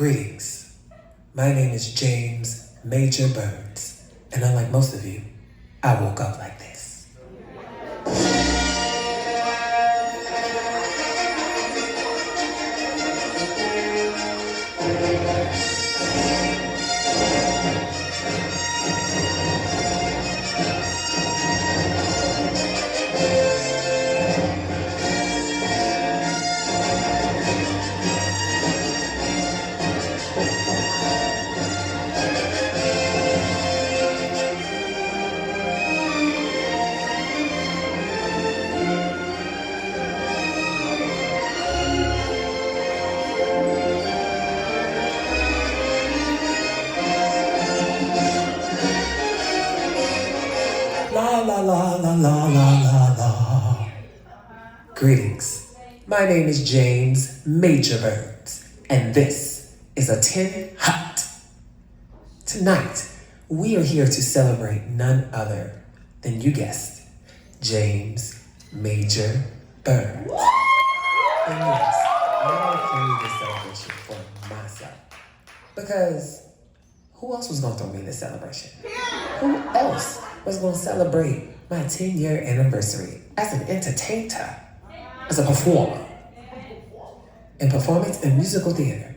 Greetings. My name is James Major Burns, and unlike most of you, I woke up like this. La la la la la la la la. Greetings. My name is James Major Burns, and this is a 10 Hot. Tonight, we are here to celebrate none other than, you guessed, James Major Burns. And yes, I threw this celebration for myself. Because who else was going to throw me this celebration? Who else was going to celebrate my 10-year anniversary as an entertainer, as a performer, in performance and musical theater?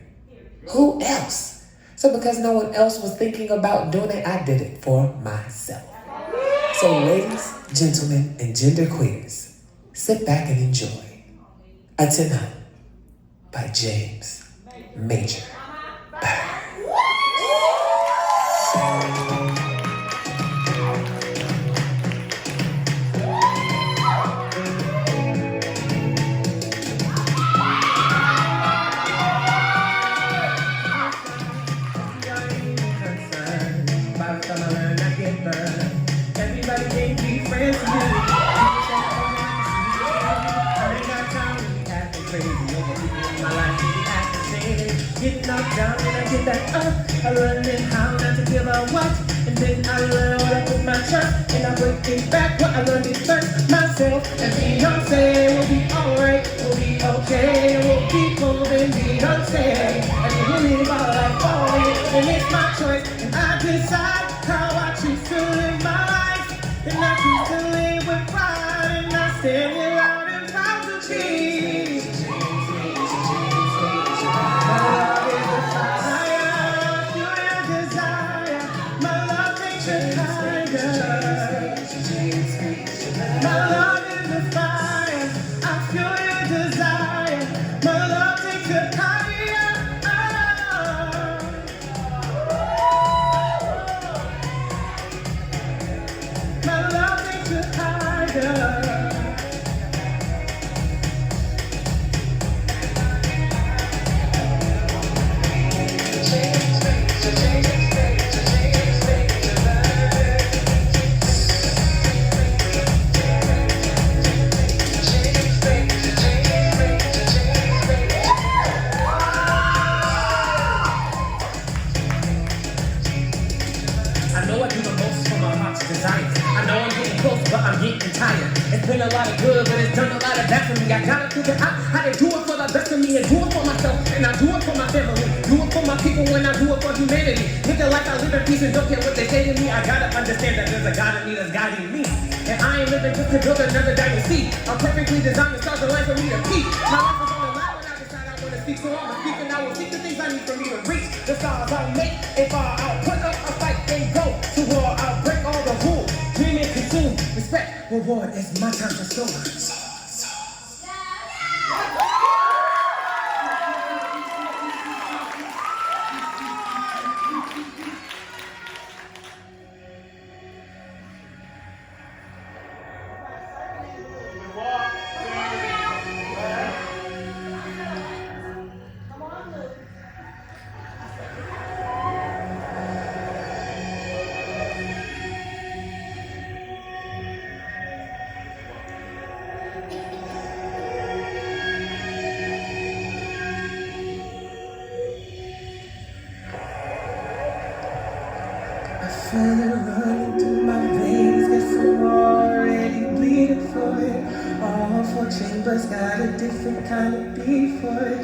Who else? So because no one else was thinking about doing it, I did it for myself. So ladies, gentlemen, and gender queers, sit back and enjoy A 10 Hot by James Major Burns. Everybody can't be friends with me. I ain't got time to be acting crazy over people in my life to be acting shady. Get knocked down and I get back up. I learned how not to give a what. And then I learned how to put my trust. And I break things back. What I learned is first myself and Beyonce. We'll be alright, we'll be okay. We'll keep moving, Beyonce. And we'll live our life for it. And it's my choice. And I decide how I choose to live my life. And I choose to live with pride. And I stand here loud and proud to be. My love is the fire, fuel your desire. My love makes you tiger. My love is the fire, I fuel your desire. My love takes you higher. My love takes you higher. I know I do the most for my heart's desire. I know I'm getting close, but I'm getting tired. It's been a lot of good, but it's done a lot of bad for me. I gotta figure out how to do it for the best of me and do it for myself. And I do it for my family, do it for my people, and I do it for humanity. Living like I live in peace and don't care what they say to me. I gotta understand that there's a God in me that's guiding me. And I ain't living just to build another dynasty. I'm perfectly designed to start the line for me to keep. My life is on the line when I decide I want to speak. So I'ma speak and I will seek the things I need for me to reach. The stars I'll make it far. I'll put up a fight and go to war. I'll break all the rules. Dream and consume. Respect, reward. It's my time to soar. I feel it running through my veins. Guess I'm already bleeding for it. All four chambers got a different kind of beat for it.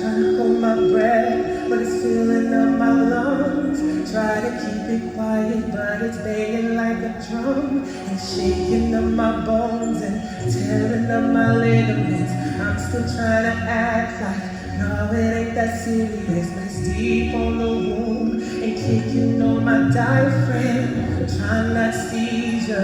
Trying to hold my breath, but it's filling up my lungs. Try to keep it quiet, but it's banging like a drum. And shaking up my bones and tearing up my ligaments. I'm still trying to act like, no, it ain't that serious. But it's deep on the wound and kicking on my diaphragm. Trying not to seize ya.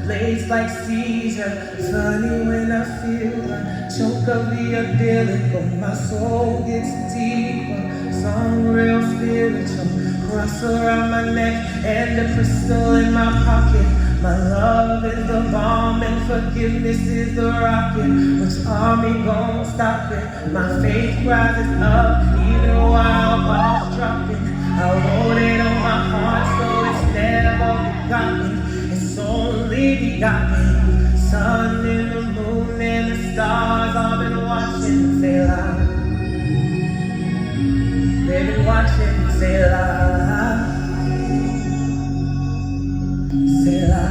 Blades like seizure, funny when I feel a choke of the umbilical. My soul gets deeper, some real spiritual. Cross around my neck and the crystal in my pocket. My love is the bomb and forgiveness is the rocket. Which army gon' stop it? My faith rises up even while balls dropping. I wrote it on my heart so it's never forgotten. It's only begotten. Sun and the moon and the stars all been watching. Say la. They've been watching. Say la. Say la.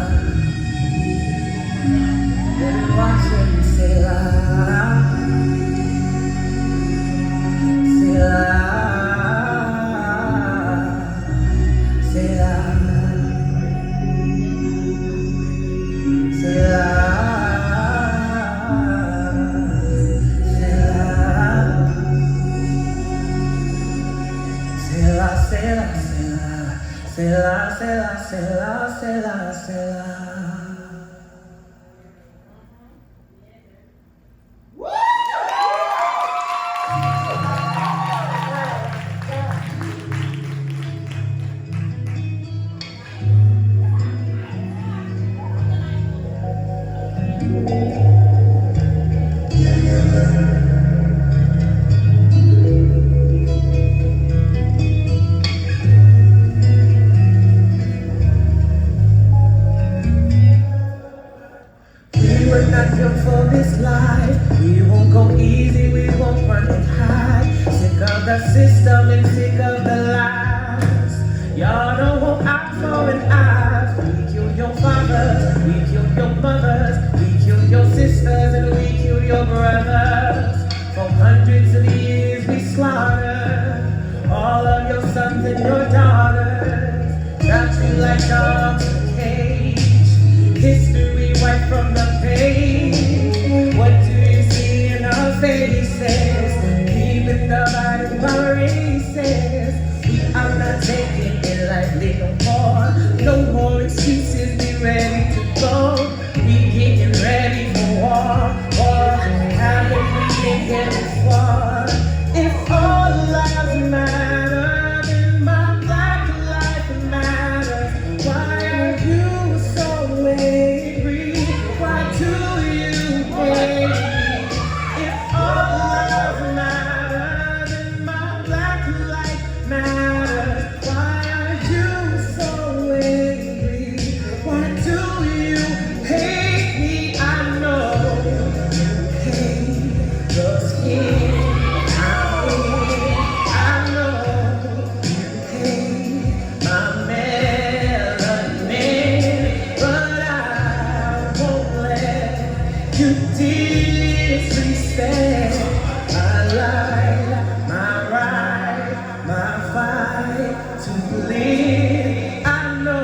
They've been watching. Say la. Say la. Say la. We're not built for this life. We won't go easy, we won't run and hide. Sick of the system and sick of the lies. Y'all know who eye for an eye. We kill your fathers, we kill your mothers, we kill your sisters, and we kill your brothers. For hundreds of years we slaughtered all of your sons and your daughters. Trapped you like dogs in a cage. History wiped from the page. What do you see in our faces? Keeping the bodies by races. We are not taking it lightly no more. No more excuses, be ready to go. We getting ready for war. War, haven't we been here before? If all lives matter, then my black life matters. Why are you so angry? Why do you hate me? If all lives matter, then my black life matters. Why are you so angry? Why do you hate me? I know you hate the skin I'm in. I know you hate my melanin, but I won't let you disrespect my life, my right, my fight to live. I know.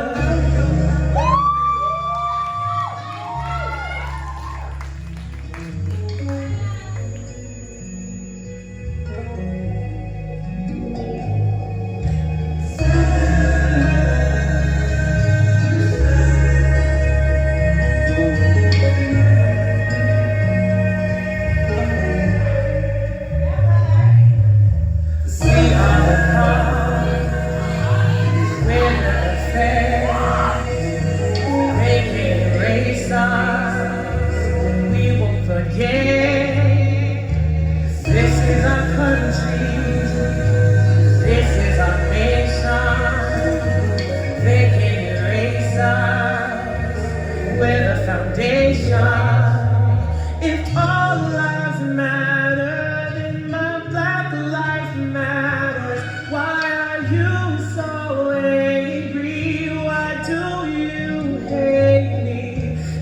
If all lives matter, then my black life matters. Why are you so angry? Why do you hate me?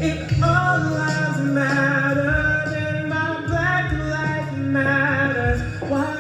If all lives matter, then my black life matters. Why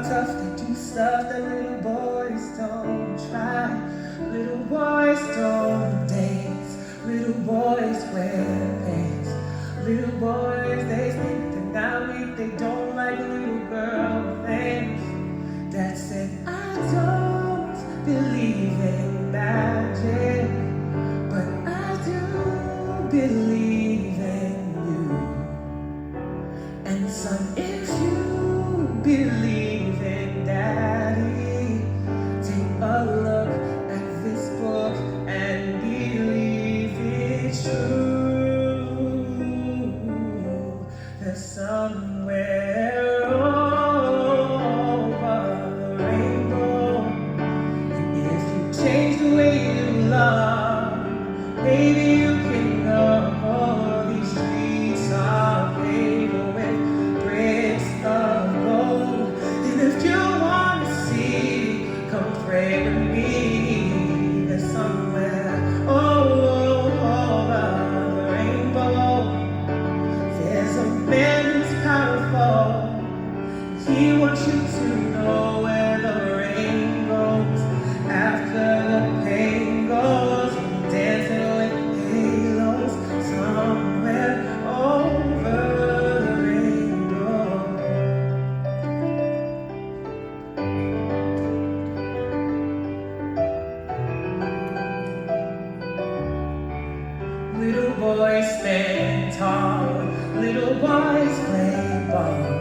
tough, they do stuff that little boys don't try. Little boys don't dance, little boys wear pants. Little boys, they think they're not weak, they don't like little girl things. Dad said, I don't believe in magic, but I do believe in you. And son, if you believe in Daddy, take a look at this book and believe it's true. There's somewhere over the rainbow, and if you change the way you love, maybe you can go. These streets are paved with bricks of gold, and if you want to see, come pray with me. There's somewhere over the rainbow. There's a man who's powerful. He wants you to know where the rain goes after the pain goes. Dancing with halos somewhere over the rainbow. Little boys stand tall, little boys play ball.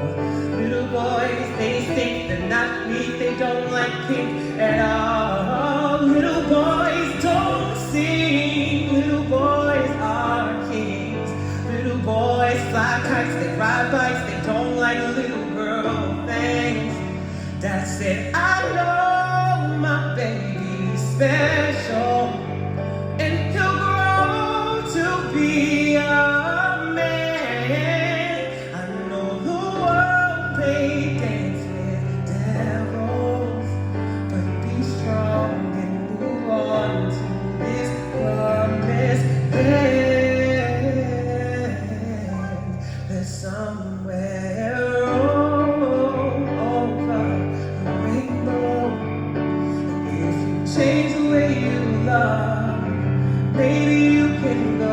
Little boys, they think they're not neat, they don't like pink at all. Little boys don't sing, little boys are kings. Little boys fly kites, they ride bikes, they don't like little girl things. Dad said, I know my baby's special, and he'll grow to be a man. I know the world may dance with devils, but be strong and move on to this promised land. There's somewhere over the rainbow. If you change the way you love, maybe you can go.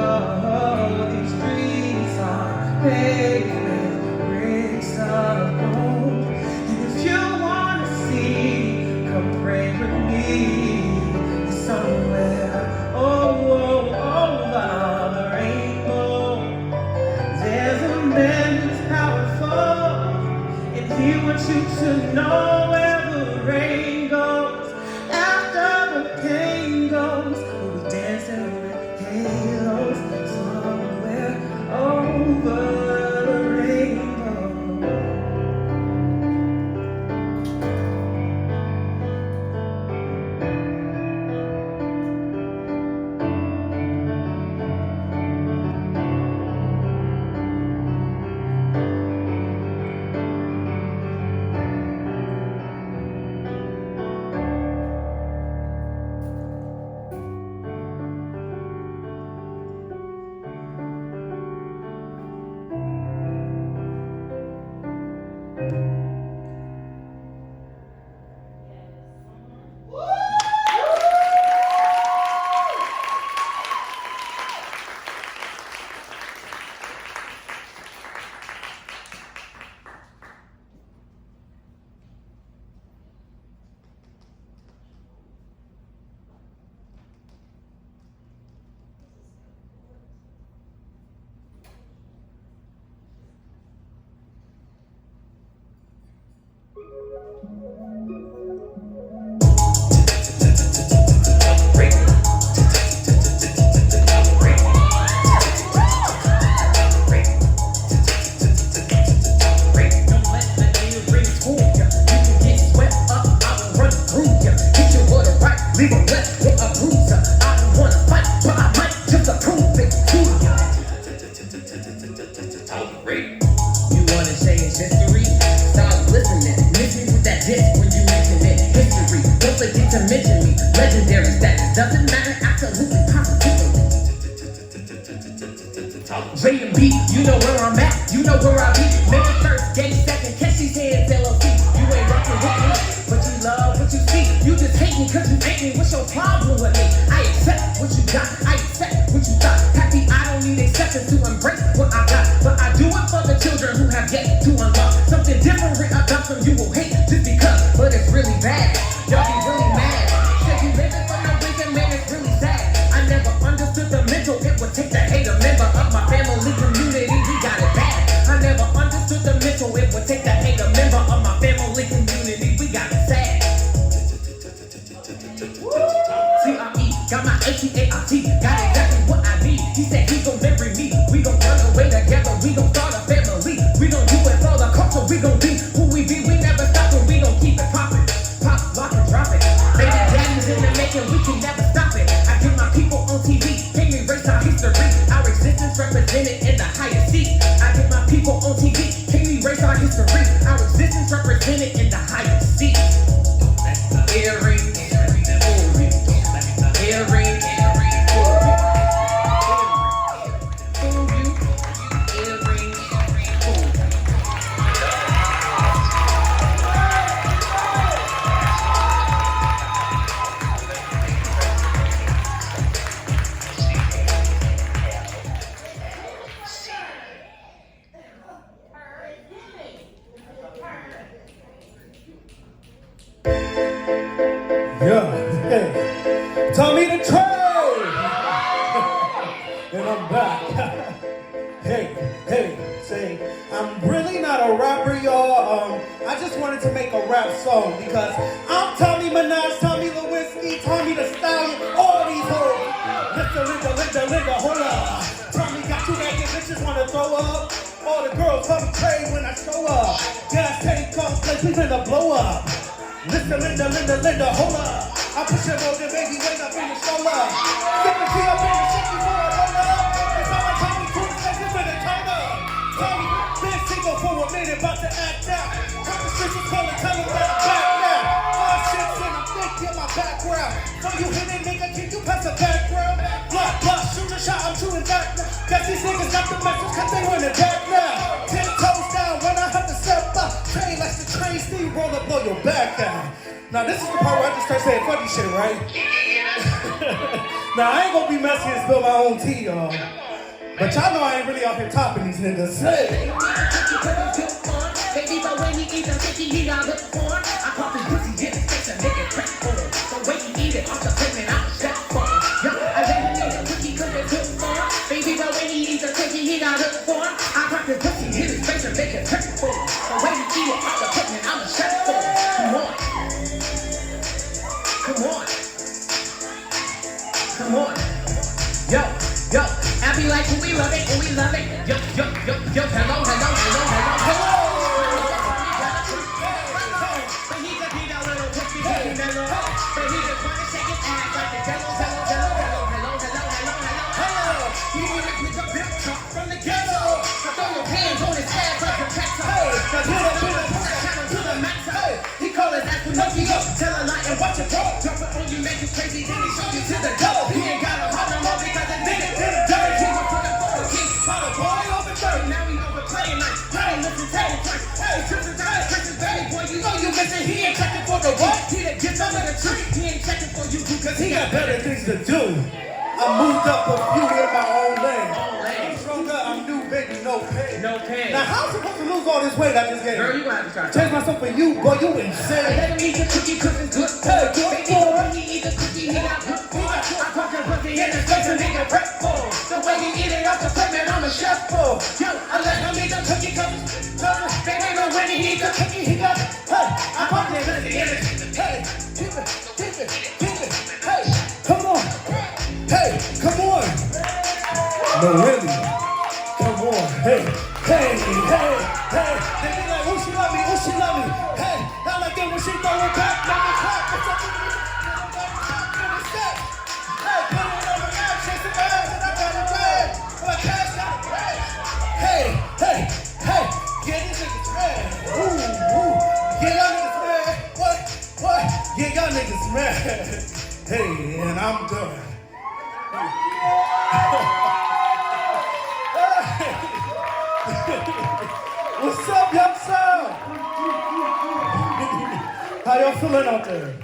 These streets are paved with bricks of gold, and if you want to see, come pray with me. Somewhere over the rainbow, there's a man who's powerful, and he wants you to know where the rain goes after the pain goes. We'll be dancing with halos somewhere over the rainbow. spinning in the higher seat. Earring, earring, Yeah, hey, Tommy the Train, and I'm back. hey, say, I'm really not a rapper, y'all. I just wanted to make a rap song because I'm Tommy Minaj, Tommy Lewinsky, Tommy the Stallion, all these hoes. Linda, hold up. Tommy got you naked bitches wanna throw up. All the girls come crazy when I show up. Gas tank comes, place we finna blow up. Listen, Linda, hold up. I push it over, baby, wait up in the shoulder. Get the key up in the shit before I roll up. It's all my Tommy Cruise, like it's in the turn up. Tommy, been single for a minute, about to act out. Come the streets and call and tell them that I'm back now. Five shits and I'm thick, get my background. So you hit it, nigga, can you pass the background? Block, shoot a shot, I'm shooting back now. Guess these niggas got the message, cause they running back now. 10 toes down when I have to step up. Train like the train, Steve roller, blow your back out. Now this is the part where I just start saying funny shit, right? Now I ain't gonna be messy and spill my own tea, y'all. But y'all know I ain't really out here topping these niggas. Hey. Baby, but when he eats a cookie, he got look for. I pop his pussy in his face and make it crack for. So when he eat it, off the plate and I'm set for. Yo, I let him eat a cookie cause it's good for. Baby, but when he eats a cookie, he got look for. I pop his pussy in his face and make it crack for. So when he eat it, off the plate and I'm set for. Come on. Come on. Yo, I be like, we love it, Yo, hello. But he just need a little pussy, mellow. But he just wanna shake his ass like the jello. Hello. He wanna pick up big truck from the ghetto. So throw your hands on his ass like a pencil. Now do the max. He call his ass Pinocchio. Tell a lie and watch it go. Drop it on you, make you crazy, then he show you to the dough. He ain't got a heart no more because the nigga did it dirty. He gon' put the photo king, follow boy over 30. Now he overplaying like, hey, listen, tell him first. Hey, trips and times, Christmas baby boy, you know you missing. He ain't checking for the what? He the gift under the tree. He ain't checking for you because he got better things to do. I moved up a few in my own lane. I'm stronger, I'm new, baby, no pain. Now how am I supposed to lose all this weight I just gained? Girl, you gonna have to try. Change myself for you, boy, you insane. Let him eat the cookie cause it's good. Baby, when he eat the cookie, he got good for. I pop your pussy in his face and nigga prep for. The way he eat it off the plate, man, I'm a chef for. Yo, I let him eat the cookie cause it's good. Baby, when he eat the cookie, he got it. Hey, I pop your pussy in his face. Hey, keep it. Hey, come on. Hey, come on. No, really. Come on. Hey. They be like, who she love me? Hey, I like it when she throw it back, make it clap. Hey, put it on the map, chase the ass, and I got it red. My cash got it red. Hey, yeah, these niggas mad. Ooh, yeah, y'all niggas mad. What? Yeah, y'all niggas mad. Hey, and I'm done. What's up, young son? How y'all feeling out there?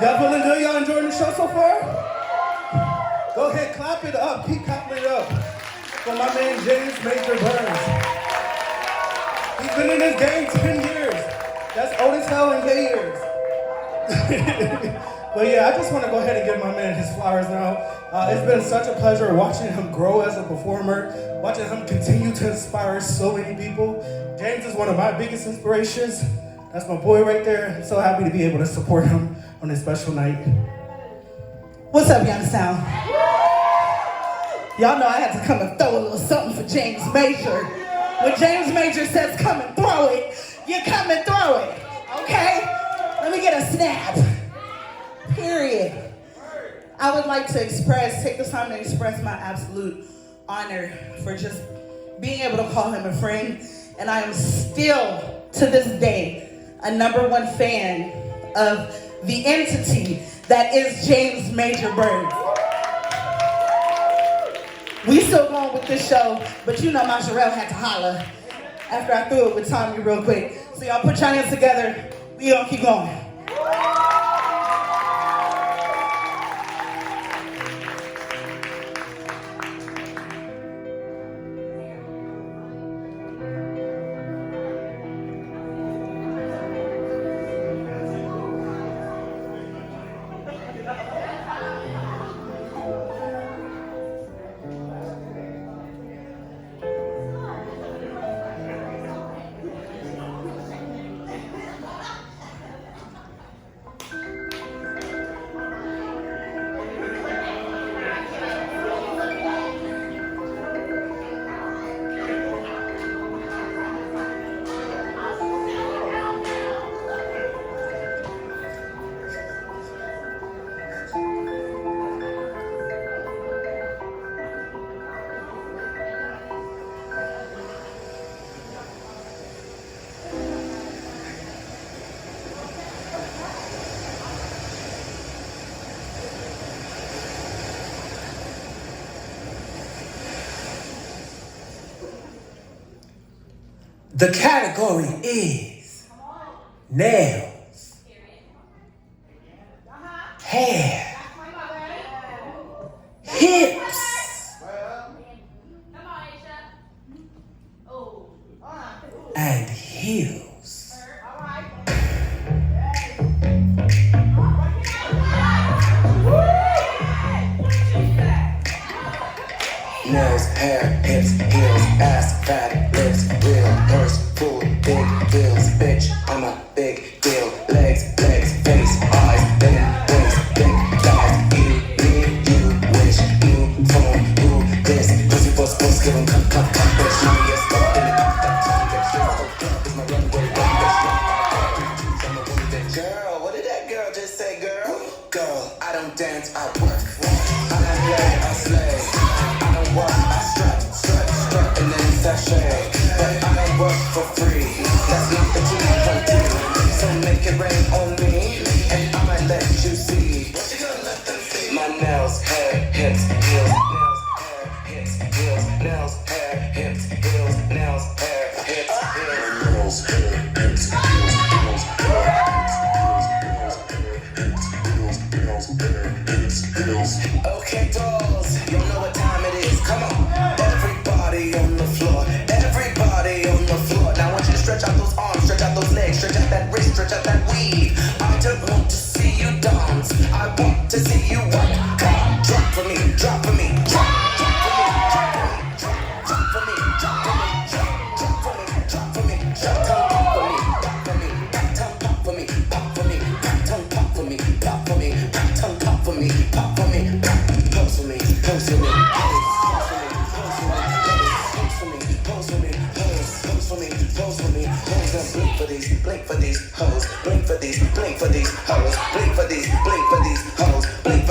Y'all feeling good? Y'all enjoying the show so far? Go ahead, clap it up. Keep clapping it up. For my man, James Major Burns. He's been in this game 10 years. That's old as hell in gay years. But yeah, I just want to go ahead and give my man his flowers now. It's been such a pleasure watching him grow as a performer, watching him continue to inspire so many people. James is one of my biggest inspirations. That's my boy right there. I'm so happy to be able to support him on this special night. What's up, Youngstown? Y'all know I had to come and throw a little something for James Major. When James Major says come and throw it, you come and throw it, okay? Let me get a snap. Period. I would like to take this time to express my absolute honor for just being able to call him a friend. And I am still, to this day, a #1 fan of the entity that is James Major Birds. We still going with this show, but you know my Jarrell had to holler after I threw it with Tommy real quick. So y'all put your hands together, we gonna keep going. The category is nails, hair, hips, and heels. Nails, hair, hips, heels, ass, fat, lips, real, purse, full, big bills, bitch, I'm a big deal. Legs, face, eyes, then waist, big thighs, you, me, you, wish, you, phone, who, this, pussy, fuss, give 'em come, bitch, now yes, up in it, it's my runway, girl, what did that girl just say, girl? Girl, I don't dance, I work, I don't play, I slay. Work, I strut, and then sashay. But I don't work for free. That's not the T20. So make it rain on me, and I might let you see. My nails, hair, hips, heels, nails, hair, hips, heels, nails, hair, hips, heels, nails, hair, hips, heels, nails, hair, hips, heels, nails, hair, hips, heels. Okay, dolls, you know what time it is. Come on, everybody on the floor, everybody on the floor. Now I want you to stretch out those arms, stretch out those legs, stretch out that wrist, stretch out that weave. I don't want to see you dance, I want to see you work. Come on, drop for me, drop for me, drop for me, drop for me, drop for me, drop for me, drop for me, drop for me, tongue pop for me, pop for me, tongue pop for me, pop for me, tongue pop for me, pop for me, pose for me, pose for me. Blink for these hoes, blink for these hoes, blink for these hoes, blink for these hoes, blink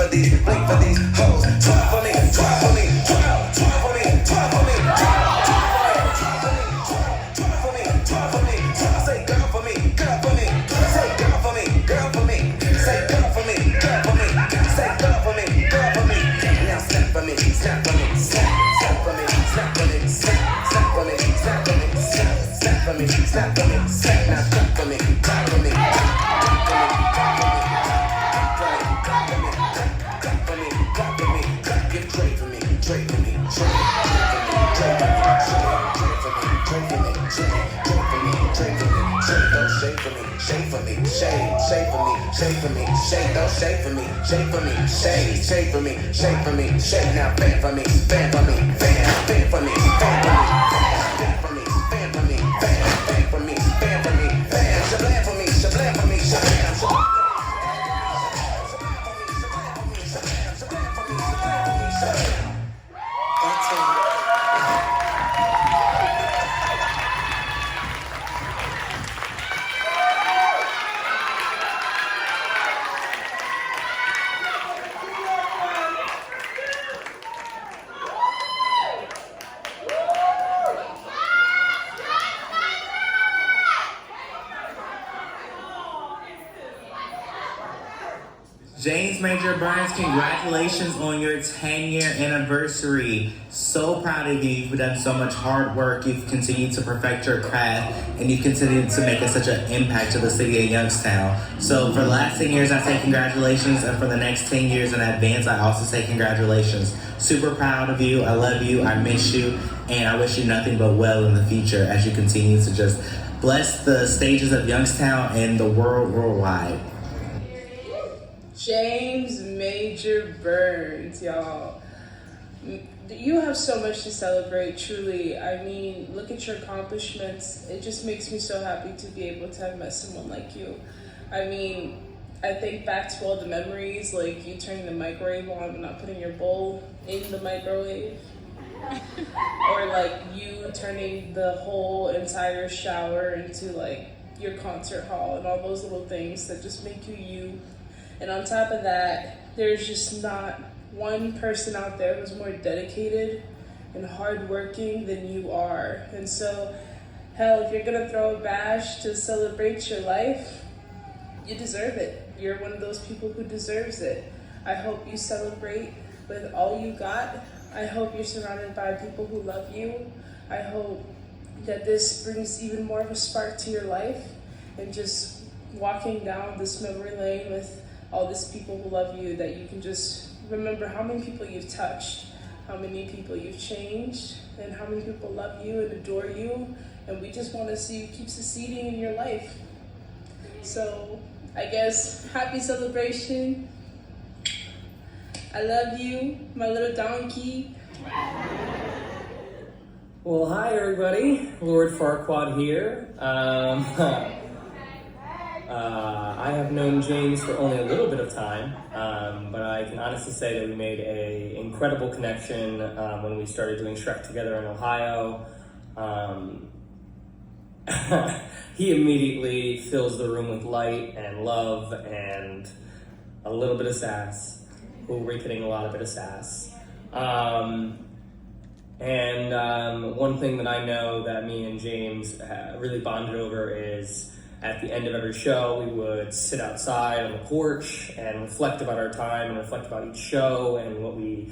for these hoes. Twirl for me, twirl for me, twirl for me, twirl for me, twirl for me, twirl for me. Say girl for me, girl for me. Say girl for me, girl for me. Say girl for me, girl for me. Say girl for me, girl for me. Now snap for me, snap for me, snap for me, snap for me, snap for me, snap for me, snap for me, snap for me, snap. Now clap for me, clap for me, clap for me, clap for me, get trade for me, trade for me, trade for me, shade for me, shade for me, shade for me, shade for me, shade, don't shade for me, shade for me, shade for me, shade for me, shade. Now fan for me, fan for me, fan for me, fan for me, fan for me, fan for me, fan for me, fan for me, fan. Shablam for me, shablam for me, shablam, shablam. James Major Burns, congratulations on your 10-year anniversary. So proud of you. You've done so much hard work. You've continued to perfect your craft, and you've continued to make such an impact to the city of Youngstown. So for the last 10 years, I say congratulations, and for the next 10 years in advance, I also say congratulations. Super proud of you. I love you. I miss you, and I wish you nothing but well in the future as you continue to just bless the stages of Youngstown and the worldwide. James Major Burns, y'all. You have so much to celebrate, truly. I mean, look at your accomplishments. It just makes me so happy to be able to have met someone like you. I mean, I think back to all the memories, like you turning the microwave on and not putting your bowl in the microwave. Or like you turning the whole entire shower into like your concert hall and all those little things that just make you you. And on top of that, there's just not one person out there who's more dedicated and hardworking than you are. And so, hell, if you're gonna throw a bash to celebrate your life, you deserve it. You're one of those people who deserves it. I hope you celebrate with all you got. I hope you're surrounded by people who love you. I hope that this brings even more of a spark to your life, and just walking down this memory lane with all these people who love you, that you can just remember how many people you've touched, how many people you've changed, and how many people love you and adore you. And we just want to see you keep succeeding in your life. So I guess happy celebration. I love you, my little donkey. Well, hi everybody, Lord Farquaad here. I have known James for only a little bit of time, but I can honestly say that we made an incredible connection when we started doing Shrek together in Ohio. He immediately fills the room with light and love and a little bit of sass. We're getting a lot of bit of sass. One thing that I know that me and James really bonded over is at the end of every show, we would sit outside on the porch and reflect about our time and reflect about each show and what we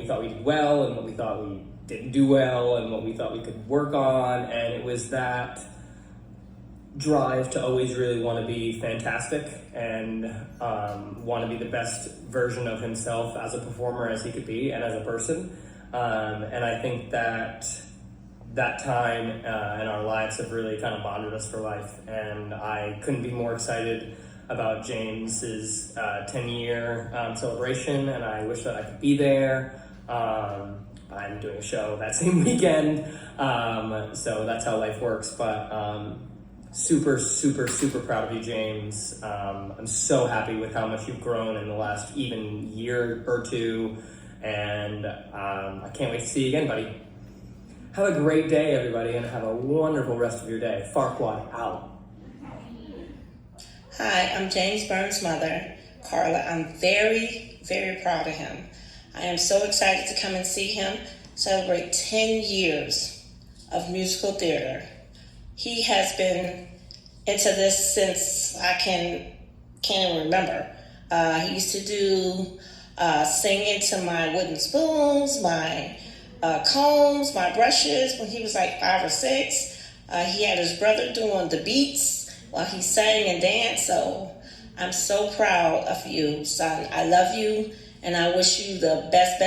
thought we did well and what we thought we didn't do well and what we thought we could work on. And it was that drive to always really want to be fantastic and want to be the best version of himself as a performer as he could be and as a person. And I think that time in our lives have really kind of bonded us for life. And I couldn't be more excited about James's 10-year celebration, and I wish that I could be there. I'm doing a show that same weekend, so that's how life works. But super, super, super proud of you, James. I'm so happy with how much you've grown in the last even year or two, and I can't wait to see you again, buddy. Have a great day, everybody, and have a wonderful rest of your day. Farquaad out. Hi, I'm James Burns' mother, Carla. I'm very, very proud of him. I am so excited to come and see him celebrate 10 years of musical theater. He has been into this since I can't even remember. He used to do singing to my wooden spoons, my combs, my brushes when he was like 5 or 6. He had his brother doing the beats while he sang and danced. So I'm so proud of you, son. I love you, and I wish you the best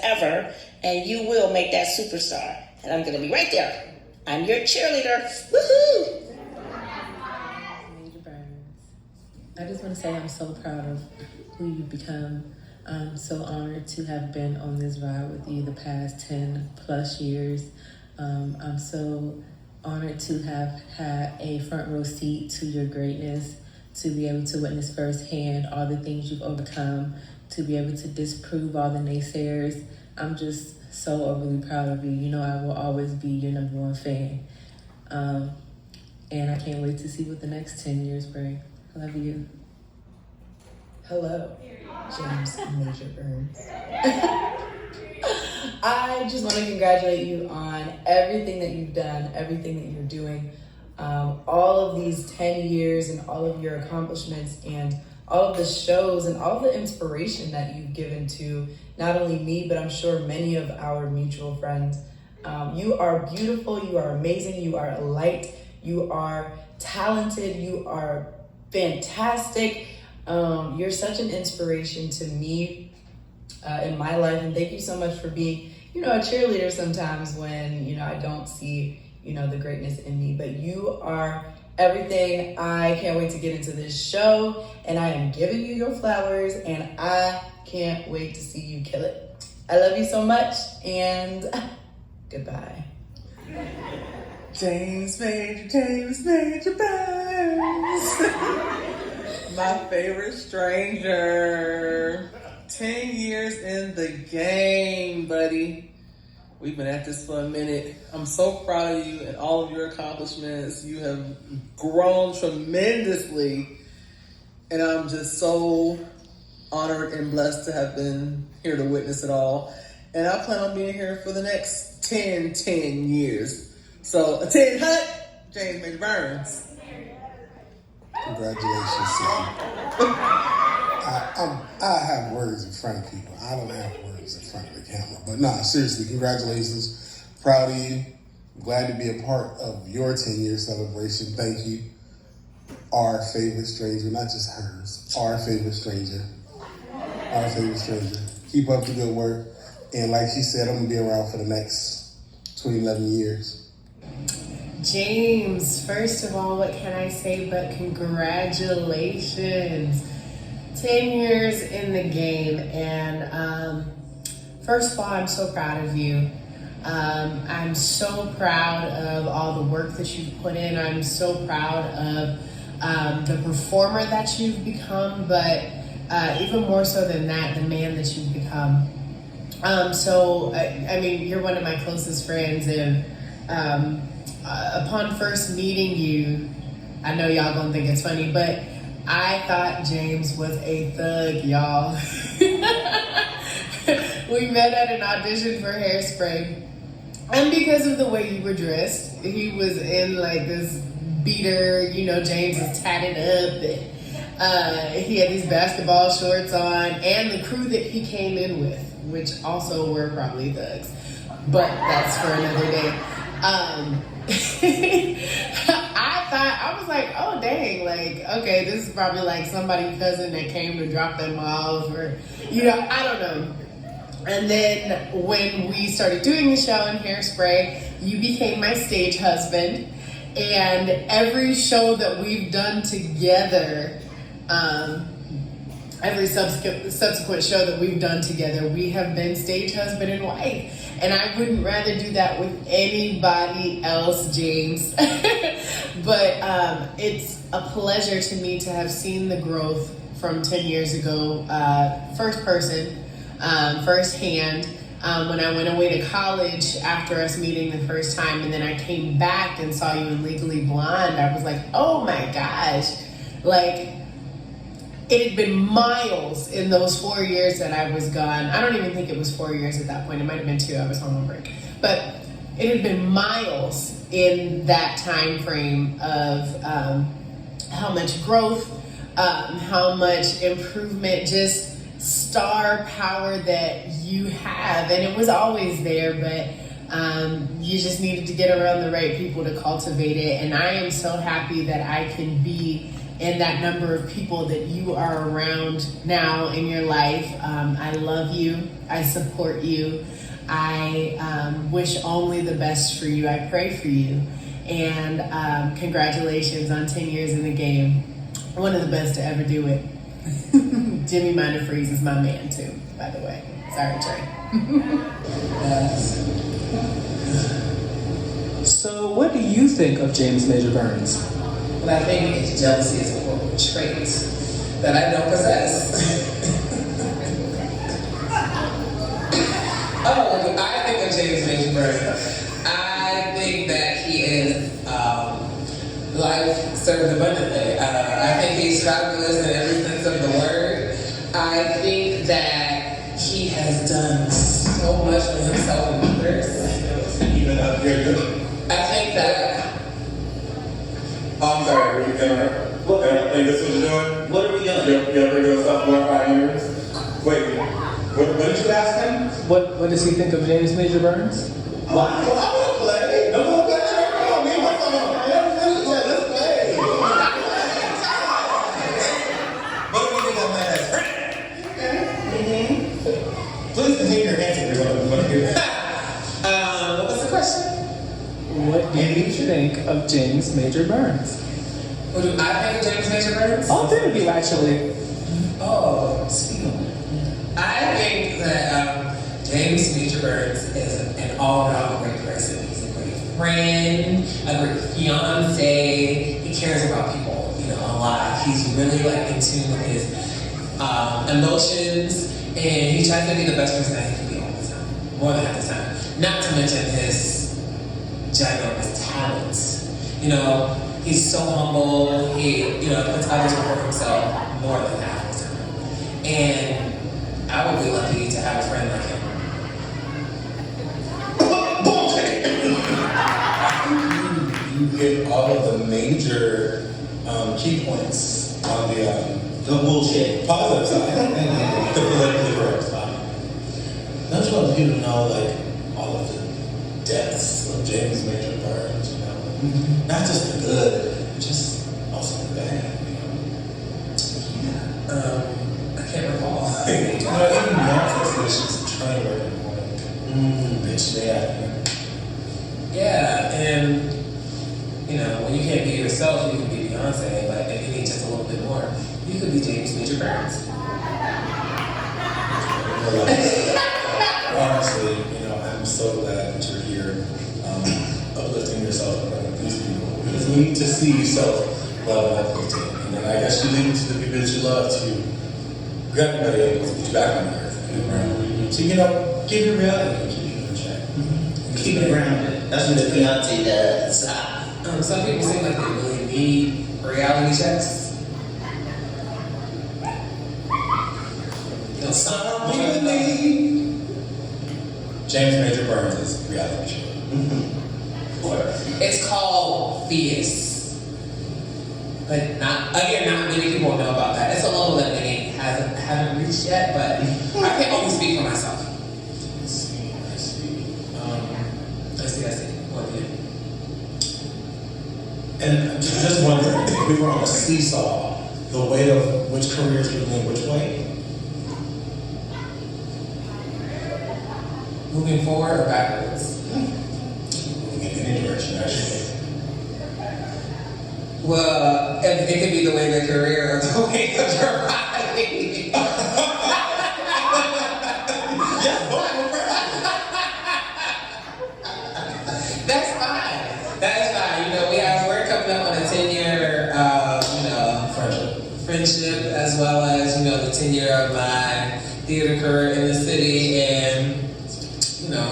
ever. And you will make that superstar. And I'm gonna be right there. I'm your cheerleader. Woohoo! Major Burns. I just want to say I'm so proud of who you've become. I'm so honored to have been on this ride with you the past 10 plus years. I'm so honored to have had a front row seat to your greatness, to be able to witness firsthand all the things you've overcome, to be able to disprove all the naysayers. I'm just so overly proud of you. You know I will always be your #1 fan. And I can't wait to see what the next 10 years bring. I love you. Hello, James Major Burns. I just want to congratulate you on everything that you've done, everything that you're doing, all of these 10 years and all of your accomplishments and all of the shows and all the inspiration that you've given to not only me, but I'm sure many of our mutual friends. You are beautiful, you are amazing, you are a light, you are talented, you are fantastic. You're such an inspiration to me in my life, and thank you so much for being, a cheerleader sometimes when, I don't see, the greatness in me, but you are everything. I can't wait to get into this show, and I am giving you your flowers, and I can't wait to see you kill it. I love you so much, and goodbye. James Major Burns. My favorite stranger. 10 years in the game, buddy. We've been at this for a minute. I'm so proud of you and all of your accomplishments. You have grown tremendously. And I'm just so honored and blessed to have been here to witness it all. And I plan on being here for the next 10 years. So, a 10 hut, James Major Burns. Congratulations, son. I have words in front of people. I don't have words in front of the camera. But nah, seriously, congratulations. Proud of you. I'm glad to be a part of your 10-year celebration. Thank you. Our favorite stranger, not just hers, our favorite stranger. Our favorite stranger. Keep up the good work. And like she said, I'm going to be around for the next 11 years. James, first of all, what can I say but congratulations. 10 years in the game, and first of all, I'm so proud of you. I'm so proud of all the work that you've put in. I'm so proud of the performer that you've become, but even more so than that, the man that you've become. I mean, you're one of my closest friends, and upon first meeting you, I know y'all gonna think it's funny, but I thought James was a thug, y'all. We met at an audition for Hairspray, and because of the way you were dressed, he was in like this beater, James is tatted up, and he had these basketball shorts on, and the crew that he came in with, which also were probably thugs, but that's for another day. I was like, oh dang, like, okay, this is probably like somebody's cousin that came to drop them off, or, I don't know. And then when we started doing the show in Hairspray, you became my stage husband, and every show that we've done together, every subsequent show that we've done together, we have been stage husband and wife. And I wouldn't rather do that with anybody else, James. But it's a pleasure to me to have seen the growth from 10 years ago, first person, firsthand. When I went away to college after us meeting the first time, and then I came back and saw you in Legally Blonde, I was like, oh my gosh, like, it had been miles in those 4 years that I was gone. I don't even think it was 4 years at that point. It might have been 2. I was home on break. But it had been miles in that time frame of how much growth, how much improvement, just star power that you have. And it was always there, but you just needed to get around the right people to cultivate it. And I am so happy that I can be in that number of people that you are around now in your life. I love you. I support you. I wish only the best for you. I pray for you. And congratulations on 10 years in the game. One of the best to ever do it. Jimmy Minor Freeze is my man too, by the way. Sorry, Trey. So what do you think of James Major Burns? Well, I think his jealousy is a trait that I don't possess. I think of James Major Burns. I think that he is life served abundantly. I think he's fabulous in every sense of the word. I think that he has done so much for himself and others. I think that. Oh, I'm sorry, are we this what you're doing? What are we doing? You're Wait, what did you ask him? What does he think of James Major Burns? Well, I want to play. No more play. Come on, me and my son on. Yeah, let's play. What do you think of my best friend? Please continue your answer. We're going to hear that. What's the question? What do you think of James Major Burns? What do I think of James Major Burns? All three of you, actually. Oh, speaking of. I think that James Major Burns is an all-around great person. He's a great friend, a great fiance. He cares about people, a lot. He's really in tune with his emotions, and he tries to be the best person that he can be all the time, more than half the time. Not to mention his ginormous talents. He's so humble. He, puts others before himself more than half the time. And I would be lucky to have a friend like him. You hit all of the major key points on the bullshit positive side and the politically correct side. I just want you to know, all of the deaths of James Major Burns, not just the good, just also the bad, I can't recall. Even Beyonce said she's a train wreck. Bitch, they out here. Yeah, and when you can't be yourself, you can be Beyonce, but if you need just a little bit more, you could be James Major Burns. Honestly, I'm so glad that you're here, uplifting yourself in front of these people. Because you need to see yourself love and uplifting. And then I guess you leave it to the people that you love to grab everybody able to get you back on the earth and around. So, give your reality and keep it in check. Keep it grounded. That's what the Beyonce does. Some people seem like they really need reality checks. Some people need. James Major Burns is reality show. It's called Fierce. But not many people know about that. It's a level that many haven't reached yet, but I can only speak for myself. I see. I see. What do you? And just wondering, if we were on a seesaw, the weight of which careers would lean which way? Moving forward or backwards? Moving in any direction, actually. Well, it could be the way of the career or the way of your body. That's fine. We're coming up on a 10-year, friendship, as well as, the 10-year of my theater career in the city, and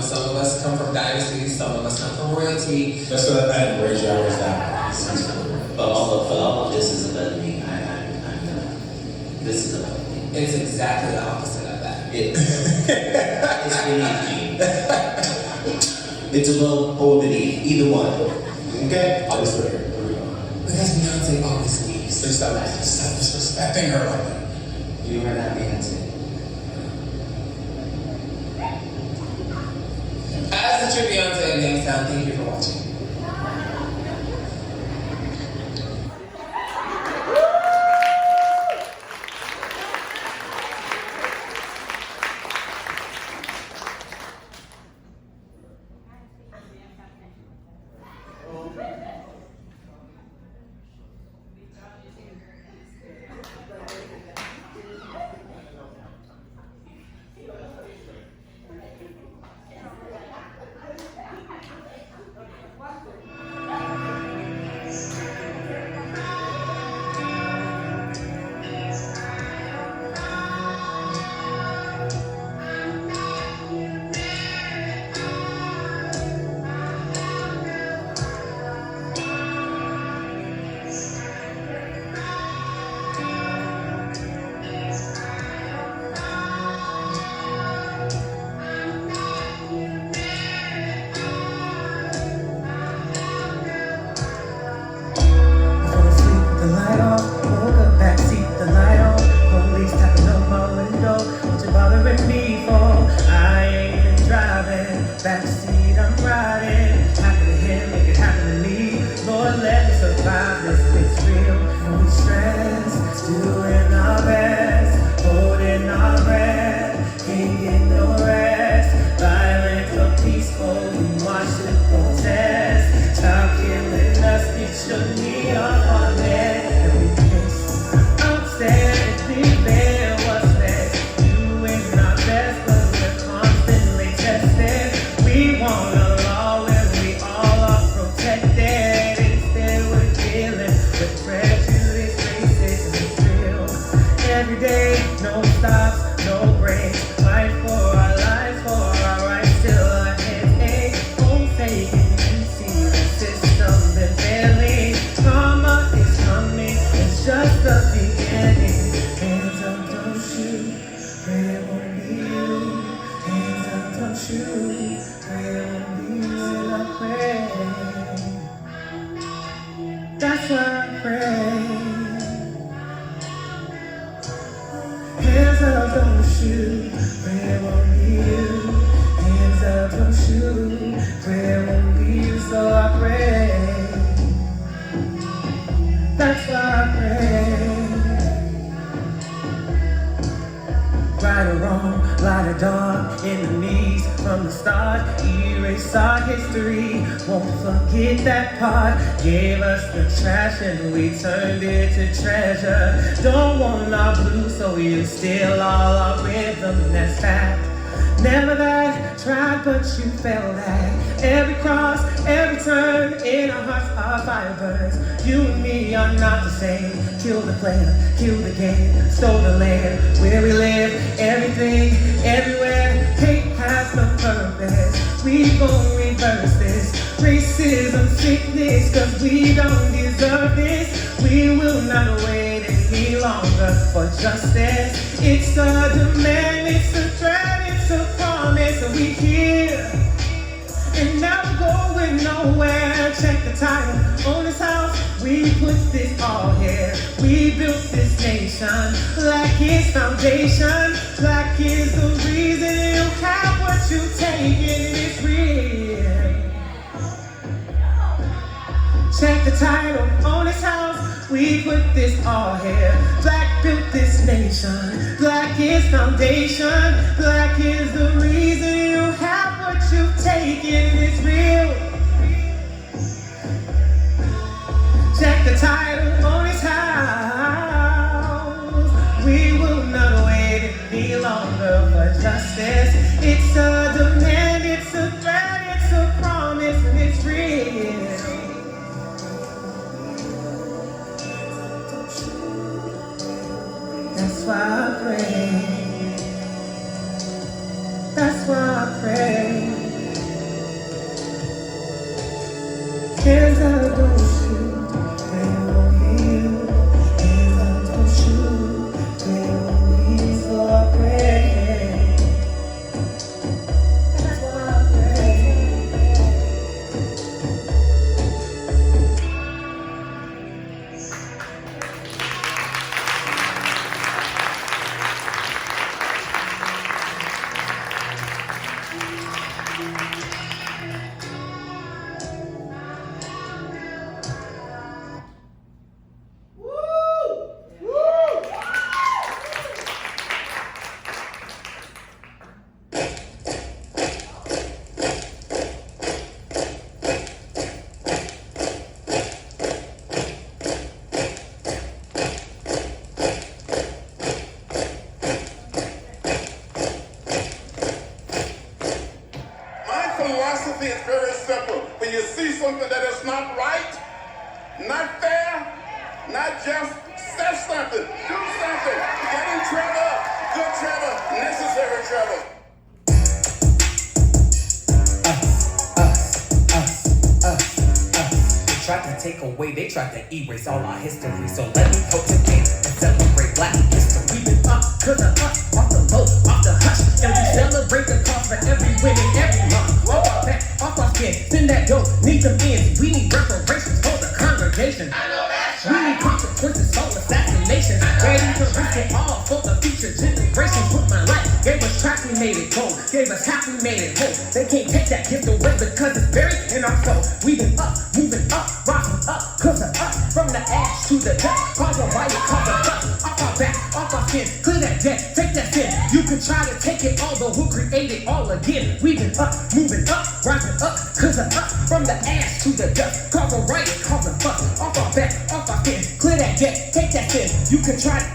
some of us come from dynasties, some of us come from royalty. That's what I didn't raise your hours down. But all of this is about me. This is about me. It's exactly the opposite of that. It's beneath you. It's above or beneath, either one. Okay? I'll just put it here. Because Beyonce always leaves. So stop disrespecting her like that. You are not Beyonce. As the true Beyonce in Jamestown, thank you for watching. and we stress, doing our best, holding our breath, can't get no rest. Violent or peaceful, we march to protest. Stop killing us, get your knee off our neck. And we kiss, upset, we bear what's next. Doing our best, but we're constantly tested. We want a law where we all are protected. Instead, we're dealing with prejudice, racism, and drill. Every day, no stops, no breaks. Fight for our lives, for our rights, till our heads ache. Don't take it easy, the system been failing. Karma is coming, it's just the beginning. Hands up, don't shoot, pray it won't be you. Hands up, don't shoot, pray it won't be you. And I pray, that's why I pray. Hands up, don't shoot, pray it won't be you. Hands up, don't shoot, pray it won't be you. So I pray, that's why I pray. Right or wrong, light or dark, enemies from the start. Erase our history, won't forget that part. Gave us the trash and we turned it to treasure. Don't want our blues, so you steal all our rhythm, that's fact. Never that, tried but you fell that. Every cross, every turn, in our hearts are fibers. You and me are not the same. Kill the player, kill the game, stole the land where we live. Everything, everywhere, hate has no purpose. We gon' reverse this racism, sickness, cause we don't deserve this. We will not wait any longer for justice. It's a demand, it's a threat, it's a promise. So we here and never going nowhere. Check the title on this house. We put this all here. We built this nation. Black is foundation. Black is the reason you have what you take, and it's real. Check the title on this house. We put this all here. Black built this nation. Black is foundation. Black is the reason you have what you take, and it's real. Check the title on this house. We will not wait any longer for justice. It's a demand, it's a threat, it's a promise, and it's real. That's why I pray. That's why I pray. Hands up, don't shoot, pray it won't be you. Hands up, don't shoot, pray it won't be you. So I pray. That's why I pray. philosophy is very simple. When you see something that is not right, not fair, not just, say something, do something. Get in trouble, good trouble, necessary trouble. They tried to take away, they tried to erase all our history. So let me cultivate and celebrate Black history. We've been up to the up, off the low, off the hush. And we celebrate the cause for every win and every month. Off our back, off our skin, send that dough, need some ends. We need reparations for the congregation. I know that's right. We need consequences for assassinations. Ready to risk it all for the future generations. With my life, gave us tracks, we made it gold. Gave us half, we made it whole. They can't take that gift away because it's buried in our soul. We've been up, moving up, rising up, cause of us from the ash. ass to the dust. Cause a riot, cause a dust. Off our back, off our skin, clear that debt, take that sin. You can try to take it all, but we'll create it all again. We been up, moving up, rising up, cause of up. From the ass to the dust. Cause a riot, cause a fuss. Off our back, off our skin, clear that debt, take that sin. You can try to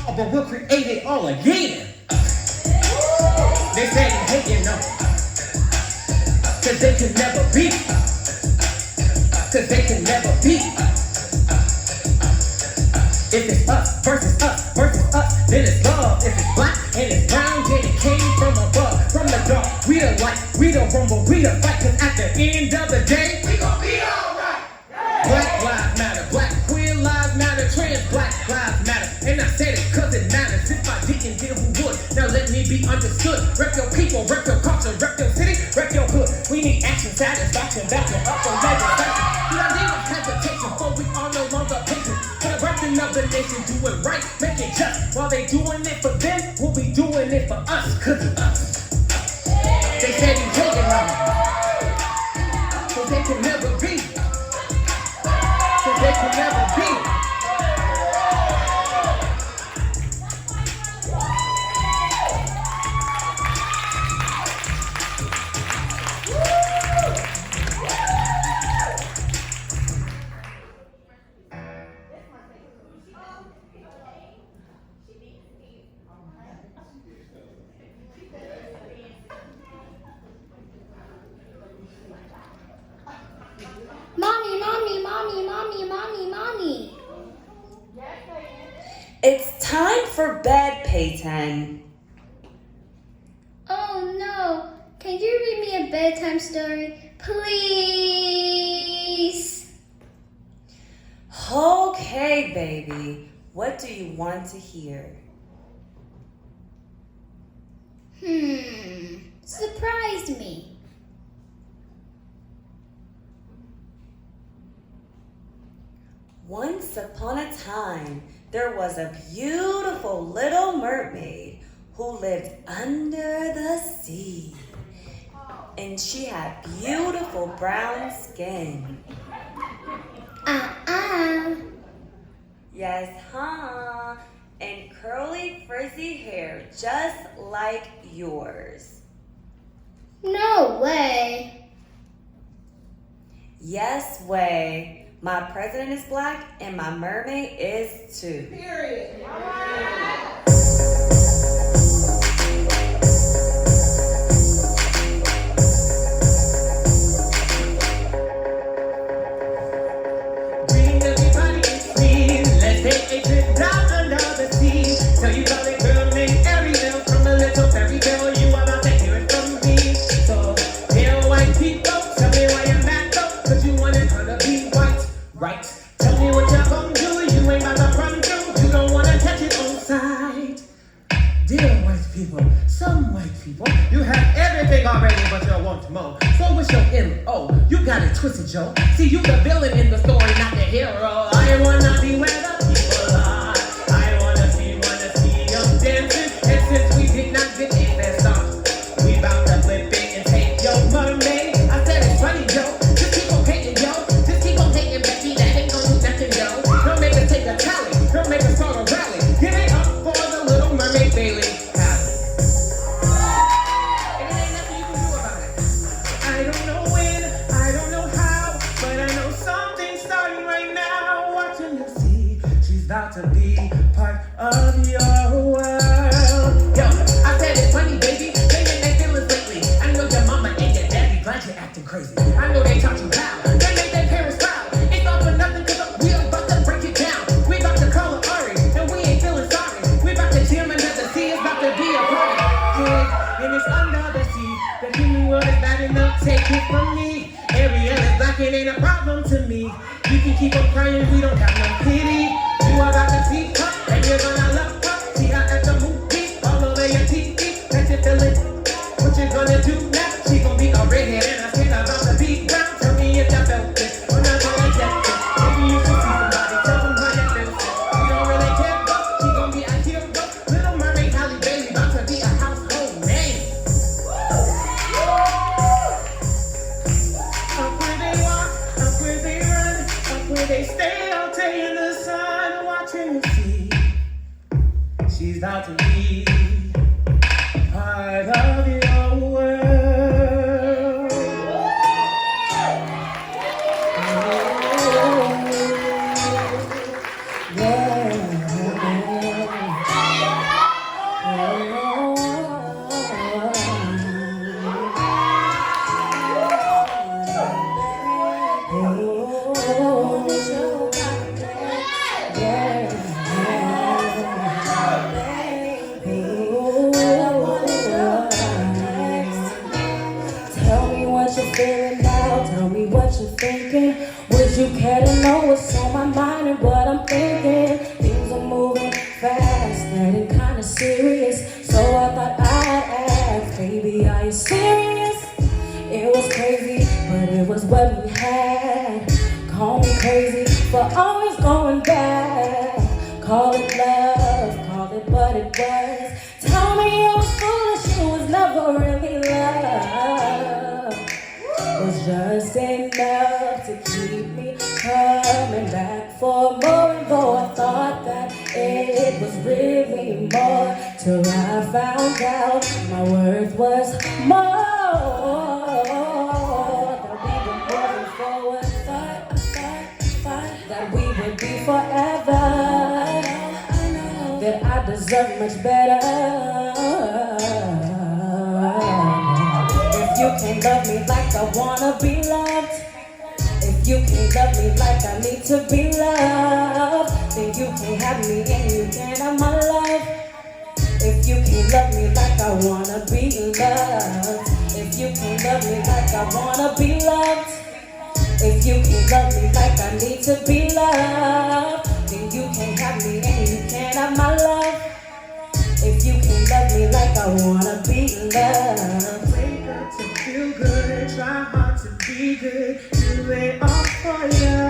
all, but we'll create it all again. They say they hating them, cause they can never be. Cause they can never be. If it's us versus us versus us, then it's love. If it's black and it's brown, then it came from above. From the dark, we the light, we the rumble, we the fight. Cause at the end of the day, we gon' be alright. Black lives matter, black queer lives matter, trans black lives matter. And I said it cause it matters. If I didn't, then who would? Now let me be understood. Rep your people, rep your culture, rep your city, rep your hood. We need action, satisfaction, backing up for legislation. We don't need no hesitation, for we are no longer patient. For the birthing of the nation, do it right, make it just. While they doing it for them, we'll be doing it for us, cause of us. They say they taking on it, so they can never be. So they can never be. Mommy. It's time for bed, Peyton. Oh no. Can you read me a bedtime story, please? Okay, baby. What do you want to hear? Surprise me. Once upon a time, there was a beautiful little mermaid who lived under the sea. And she had beautiful brown skin. Yes, huh? And curly, frizzy hair just like yours. No way. Yes way. My president is black and my mermaid is too. Period. Bring everybody in clean. Let's take a trip down under the sea. So you got a girl named Ariel from a little fairy tale. You are about to hear it from me. So, dear white people, tell me why you're mad though. Cause you wanted her to be white. Right, tell me what you're gonna do. You ain't about to run through. You don't wanna catch it on sight. Dear white people, some white people, you have everything already, but you want more. So what's your M.O.? You got it twisted, Joe. See, you the villain in the story, not the hero. I wanna be where the people are. I wanna see them dancing. And since we did not get in that song, we about to flip it and take your mermaid. I said it's funny, Joe. Just keep on hating, yo. Don't make us take a tally. Don't make us start a rally. Give it up for the Little Mermaid Bailey Hallie. And there ain't nothing you can do about it. I don't know when, I don't know how, but I know something's starting right now. Watching you see, she's about to be part of your world. Yo, I said it's funny, baby. They ain't their feelings lately. I know your mama and your daddy glad you're acting crazy. I know they taught you how. They make their parents proud. It's all for nothing. And it's under the sea. The human world is bad enough. Take it from me. Ariel is black, it ain't a problem to me. You can keep on crying, we don't have no pity. You are about to see her, and you're gonna love her. See her at the movies, all over your TV. Let you feel it. What you gonna do now? She gon' be a redhead, and I said about to be brown. Tell me if you felt it, or not gonna get it. Maybe you should see somebody, tell them how you felt it. You don't really care, but she gon' be a hero. Little Mermaid Halle Bailey, about to be a household name. Up where they walk, up where they run, up where they stay all day in the sun. watching to see she's about to be part of your world. Tell me what you're feeling now, tell me what you're thinking. Would you care to know what's on my mind and what I'm thinking? Things are moving fast, getting kinda serious. So I thought I'd ask, baby, are you serious? It was crazy, but it was what we had. Call me crazy for always going back. Call it love, call it what it was. Tell me it was foolish, it was never really love. It was just enough to keep me coming back for more. And though I thought that it was really more, till I found out my worth was more. That we would be forever, that I deserve much better. If you can't love me like I wanna be loved, if you can't love me like I need to be loved, then you can't have me and you can't have my love. If you can't love me like I wanna be loved, if you can't love me like I wanna be loved, if you can't love me like I need to be loved, then you can't have me and you can't have my love. If you can't love me like I wanna be loved. Wake up to feel good, try hard to be good, do it all for you.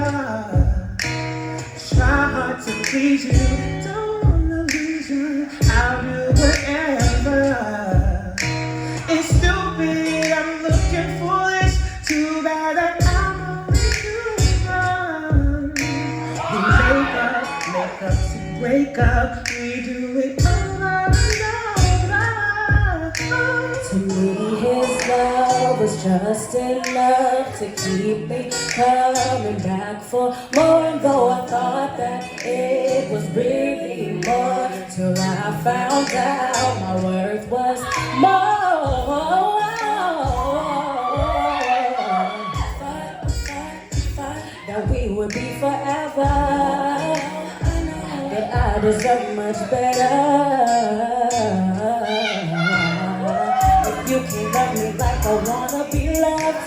Try hard to please you, don't wanna lose you, I'll do whatever. It's stupid, I'm looking foolish, too bad that wake up, we do it over and over. To me, his love was just enough to keep me coming back for more. And though I thought that it was really more, till I found out my worth was more. That we would be forever, I deserve much better. If you can't love me like I wanna be loved,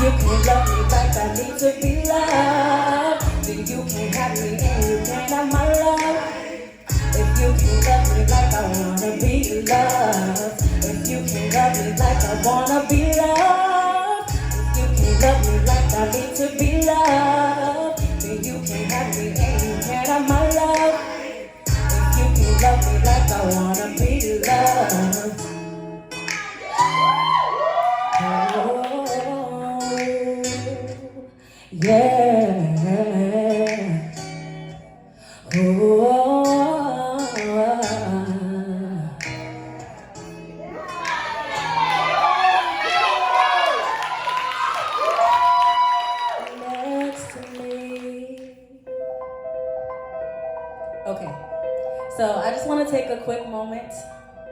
if you can't love me like I need to be loved, then you can't have me and you can't have my love. If you can't love me like I wanna be loved, if you can't love me like I wanna be loved, if you can't love me like I need to be loved, then you can't have me and you can't have my love. If you can't love me like I wanna be loved. Oh, yeah. Oh, next to me. Okay, so I just want to take a quick moment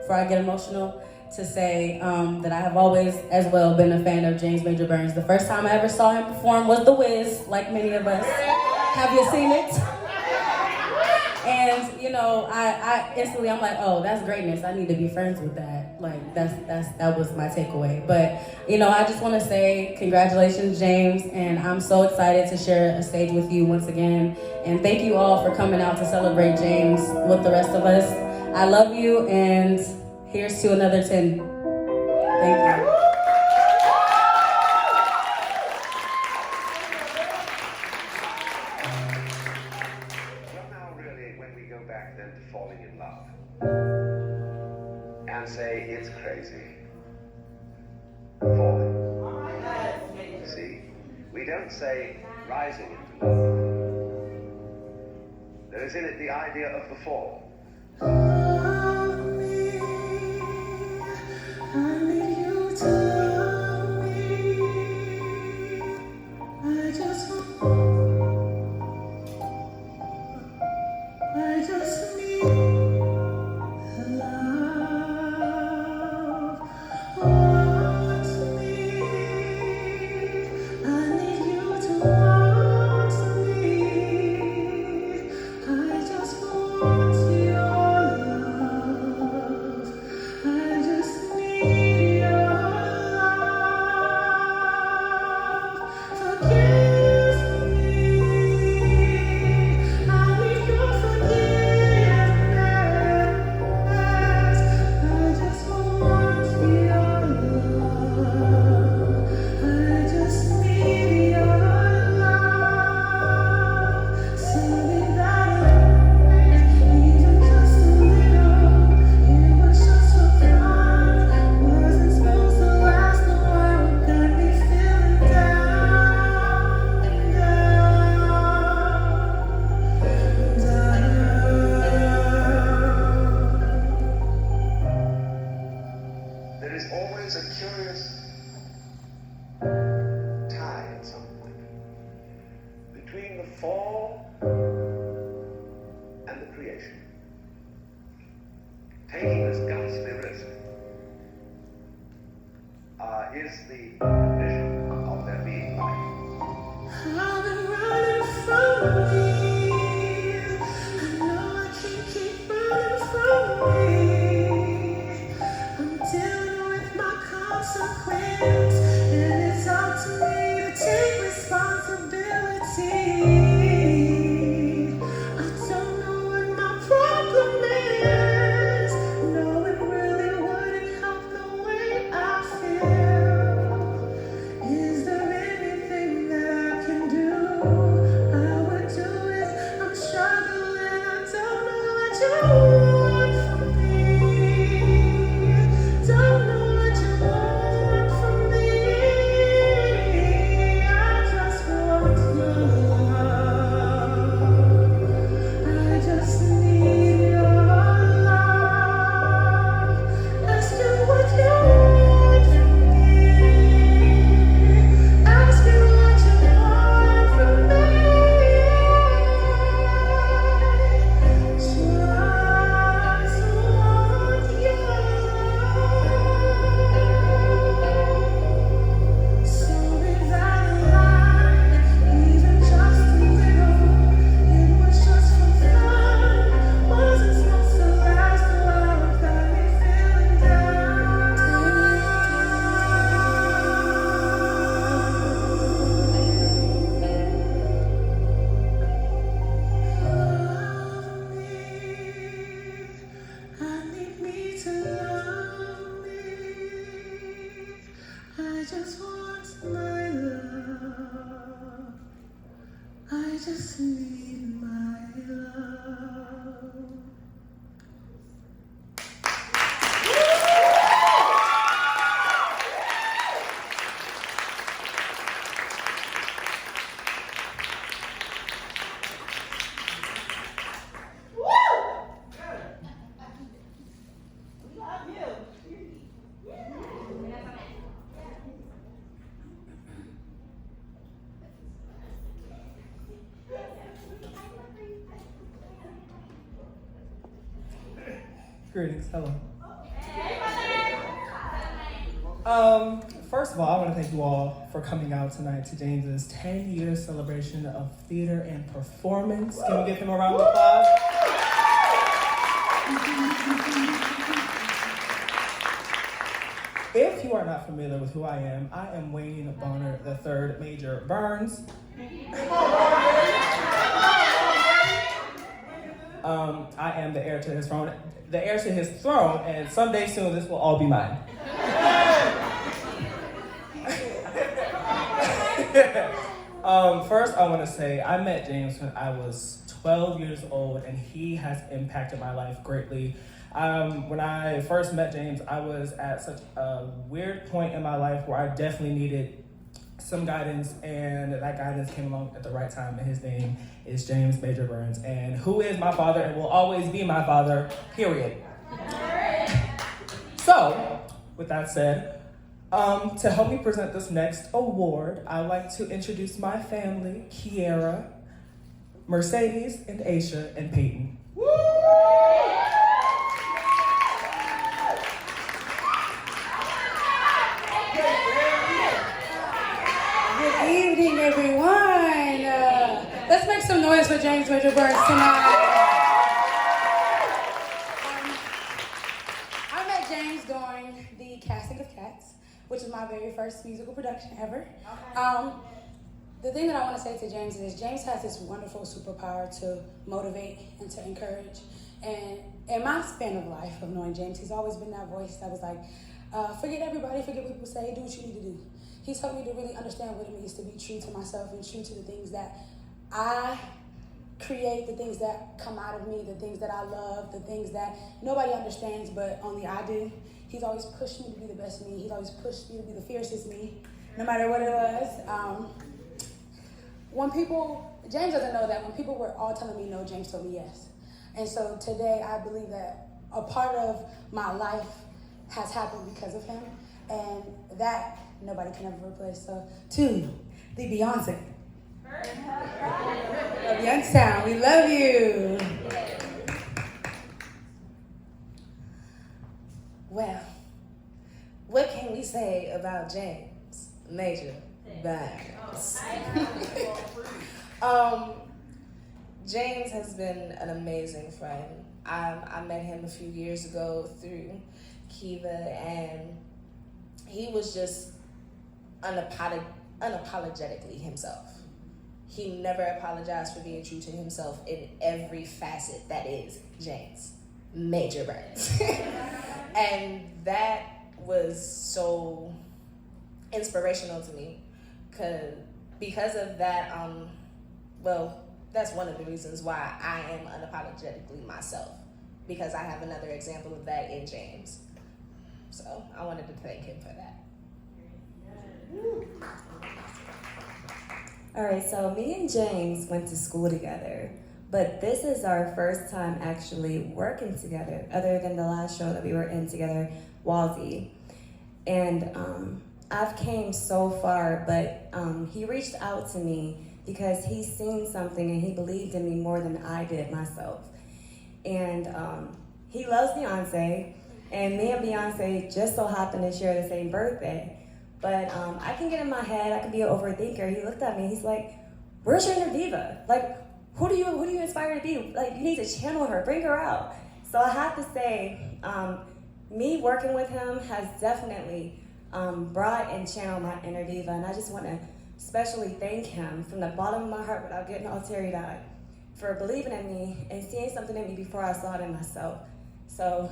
before I get emotional to say that I have always as well been a fan of James Major Burns. The first time I ever saw him perform was The Wiz, like many of us. Have you seen it? And you know, I instantly I'm like, oh, that's greatness. I need to be friends with that. Like that was my takeaway. But you know, I just want to say congratulations, James, and I'm so excited to share a stage with you once again. And thank you all for coming out to celebrate James with the rest of us. I love you, and here's to another 10. Thank you. To falling in love and say it's crazy. Falling. See, we don't say rising into love. There is in it the idea of the fall. There is always a curious tie at some point between the fall and the creation. Taking this ghastly risk is the condition of there being life. I've been running from me. I know I can't keep running from me. I'm dealing with my consequence, and it's up to me to take responsibility. I don't know what my problem is. No, it really wouldn't help the way I feel. Is there anything that I can do? I would do it. I'm struggling. I don't know what you want from me. Don't know what you want from me. I just want your love. I just need your love. Ask you what you want from me. Ask you what you want from me. Just want your love. Sorry that I lied, even just a little. It was just for fun. Wasn't supposed to last a while. Got me feeling I need me to love me. I just want my love. I just need my love. Greetings, hello. First of all, I want to thank you all for coming out tonight to James's 10-year celebration of theater and performance. Can we give him a round of applause? If you are not familiar with who I am Wayne Bonner III Major Burns. I am the heir to his throne, and someday soon this will all be mine. First, I want to say I met James when I was 12 years old, and he has impacted my life greatly. When I first met James, I was at such a weird point in my life where I definitely needed some guidance, and that guidance came along at the right time, and his name is James Major Burns, and who is my father and will always be my father, period. So, with that said, to help me present this next award, I'd like to introduce my family, Kiera, Mercedes, and Aisha, and Peyton. Good evening, everyone. Let's make some noise for James Major Burns tonight. I met James during the casting of Cats, which is my very first musical production ever. The thing that I want to say to James is James has this wonderful superpower to motivate and to encourage. And in my span of life of knowing James, he's always been that voice that was like, forget everybody, forget what people say, do what you need to do. He's helped me to really understand what it means to be true to myself and true to the things that I create, the things that come out of me, the things that I love, the things that nobody understands but only I do. He's always pushed me to be the best me. He's always pushed me to be the fiercest me, no matter what it was. When people, James doesn't know that when people were all telling me no, James told me yes. And so today I believe that a part of my life has happened because of him, and that nobody can ever replace. So to the Beyonce. Of Youngstown, we love you. Well, what can we say about James Major Burns? James has been an amazing friend. I met him a few years ago through Kiva, and he was just unapologetically himself. He never apologized for being true to himself in every facet that is James Major Burns. And that was so inspirational to me, because of that, well, that's one of the reasons why I am unapologetically myself, because I have another example of that in James. So I wanted to thank him for that. All right, so me and James went to school together, but this is our first time actually working together, other than the last show that we were in together, Walsey. And I've came so far, but he reached out to me because he's seen something and he believed in me more than I did myself. And he loves Beyonce, and me and Beyonce just so happen to share the same birthday. But I can get in my head, I can be an overthinker. He looked at me, he's like, where's your inner diva? Like, who do you inspire to be? Like, you need to channel her, bring her out. So I have to say, me working with him has definitely brought and channeled my inner diva, and I just want to especially thank him from the bottom of my heart without getting all teary-eyed for believing in me and seeing something in me before I saw it in myself. So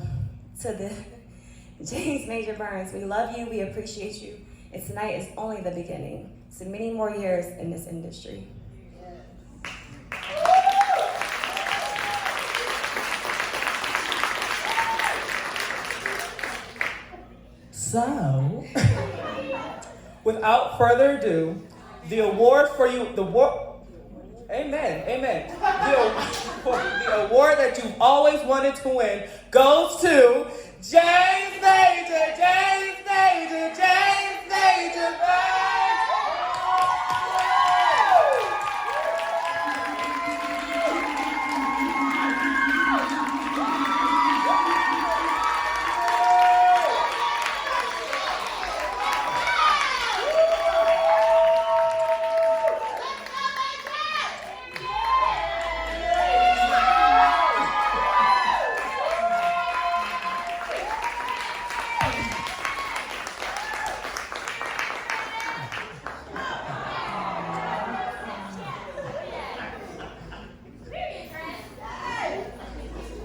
to the James Major Burns, we love you, we appreciate you, and tonight is only the beginning to many more years in this industry. So, without further ado, the award for you, amen. The award that you've always wanted to win goes to James Major Burns.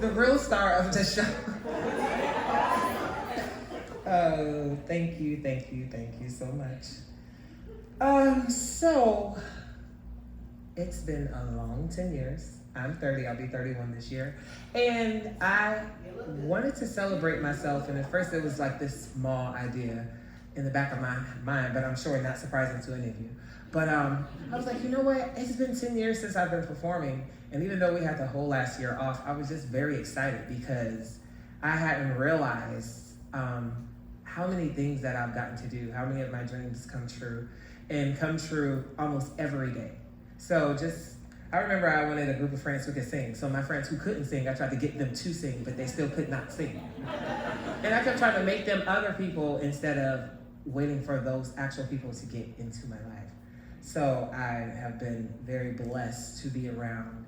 The real star of the show. Oh, thank you so much. So, it's been a long 10 years. I'm 30, I'll be 31 this year. And I wanted to celebrate myself, and at first it was like this small idea. in the back of my mind, but I'm sure not surprising to any of you. But I was like, you know what? It's been 10 years since I've been performing. And even though we had the whole last year off, I was just very excited because I hadn't realized how many things that I've gotten to do, how many of my dreams come true, and come true almost every day. So I remember I wanted a group of friends who could sing. So my friends who couldn't sing, I tried to get them to sing, but they still could not sing. And I kept trying to make them other people instead of waiting for those actual people to get into my life. So I have been very blessed to be around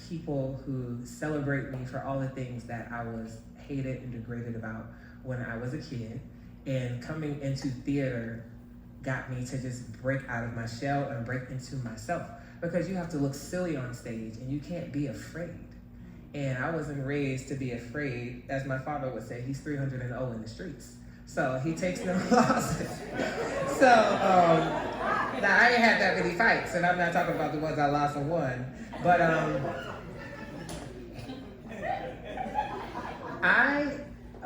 people who celebrate me for all the things that I was hated and degraded about when I was a kid. And coming into theater got me to just break out of my shell and break into myself, because you have to look silly on stage and you can't be afraid. And I wasn't raised to be afraid. As my father would say, he's 300 and 0 in the streets. So he takes no losses. So now I ain't had that many fights, and I'm not talking about the ones I lost and won, but I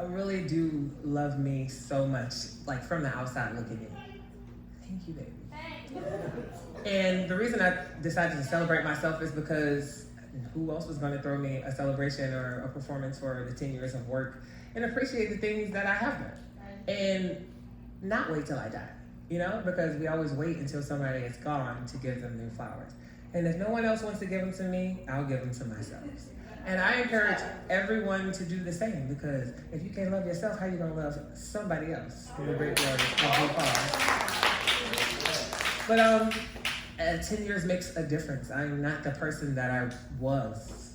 really do love me so much, like from the outside looking in. Thank you, baby. And the reason I decided to celebrate myself is because who else was going to throw me a celebration or a performance for the 10 years of work and appreciate the things that I have done and not wait till I die, you know, because we always wait until somebody is gone to give them new flowers. And if no one else wants to give them to me, I'll give them to myself. And I encourage everyone to do the same, because if you can't love yourself, how are you going to love somebody else in the great world of Blue But 10 years makes a difference. I'm not the person that I was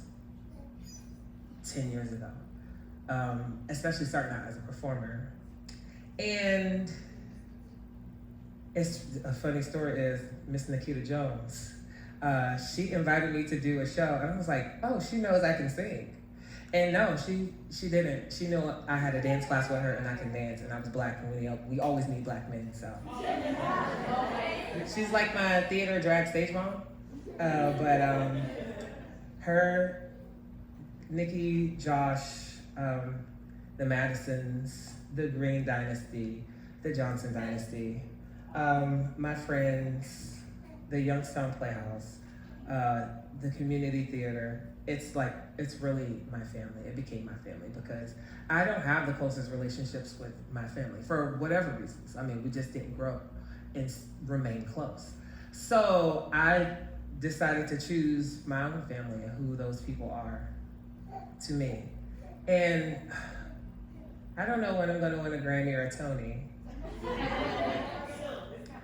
10 years ago, especially starting out as a performer. And it's a funny story is Miss Nikita Jones. She invited me to do a show, and I was like, oh, she knows I can sing. And no, she didn't. She knew I had a dance class with her and I can dance, and I was black, and we always need black men, so. She's like my theater drag stage mom. But her, Nikki, Josh, the Madisons, the Green Dynasty, the Johnson Dynasty, my friends, the Youngstown Playhouse, the community theater. It's really my family. It became my family because I don't have the closest relationships with my family for whatever reasons. I mean, we just didn't grow and remain close. So I decided to choose my own family and who those people are to me. And I don't know when I'm gonna win a Grammy or a Tony,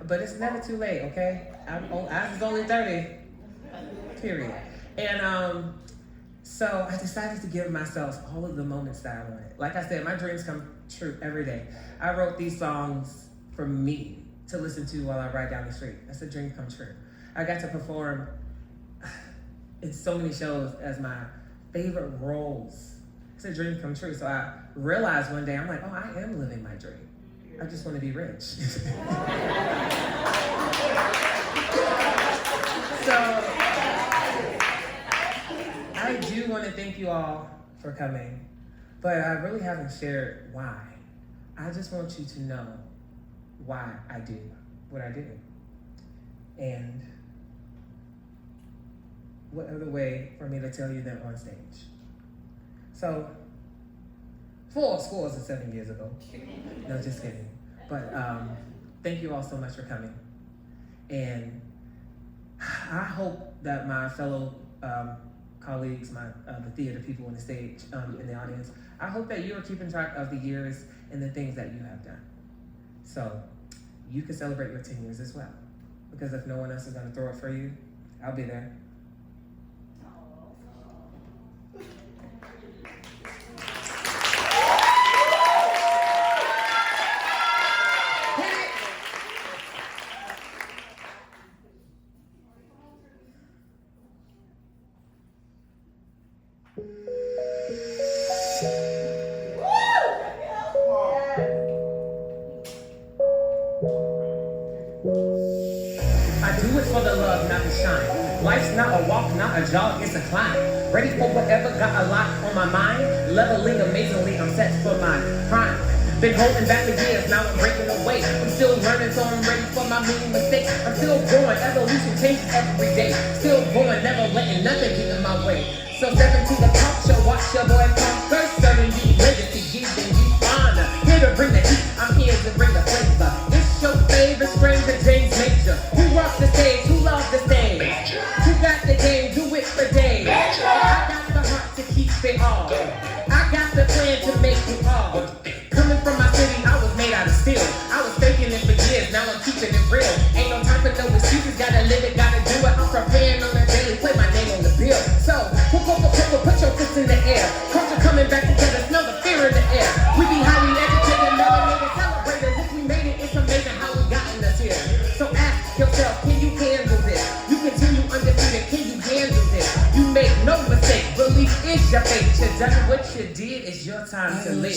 but it's never too late, okay? I was only 30, period. And so I decided to give myself all of the moments that I wanted. Like I said, my dreams come true every day. I wrote these songs for me to listen to while I ride down the street. That's a dream come true. I got to perform in so many shows as my favorite roles. It's a dream come true. So I realized one day, I'm like, oh, I am living my dream. I just want to be rich. So I do want to thank you all for coming, but I really haven't shared why. I just want you to know why I do what I do. And what other way for me to tell you than on stage? So, 4 scores and 7 years ago. No, just kidding. But thank you all so much for coming. And I hope that my fellow colleagues, the theater people on the stage, in the audience, I hope that you are keeping track of the years and the things that you have done. So you can celebrate your 10 years as well. Because if no one else is gonna throw it for you, I'll be there. Life's not a walk, not a jog, it's a climb. Ready for whatever, got a lot on my mind. Leveling amazingly, I'm set for my prime. Been holding back the years, now I'm breaking away. I'm still learning, so I'm ready for my many mistakes. I'm still growing, evolution changes every day. Still going, never letting nothing get in my way. So step into the talk show, watch your boy conquer. Serving you legacy, giving you honor. Here to bring the heat, I'm here to bring the flavor. It's your favorite stranger, James Major. Who rocks the stage, who loves the stage? Major. Who got the game, do it for days. Major. I got the heart to keep it all. I got the plan to make it all. Coming from my city, I was made out of steel. I was faking it for years, now I'm keeping it real. Ain't no time for no excuses, gotta live it, gotta do it. I'm preparing on the daily, play my name on the bill. So, put your fists in the air. Culture coming back together, smell the fear in the air. We be highly educated, melanated, celebrated. Look, we made it, it's amazing how we gotten us here. So ask yourself, can you handle this? You continue undefeated, can you handle this? You make no mistake, belief is your fate. You done what you did, it's your time to live.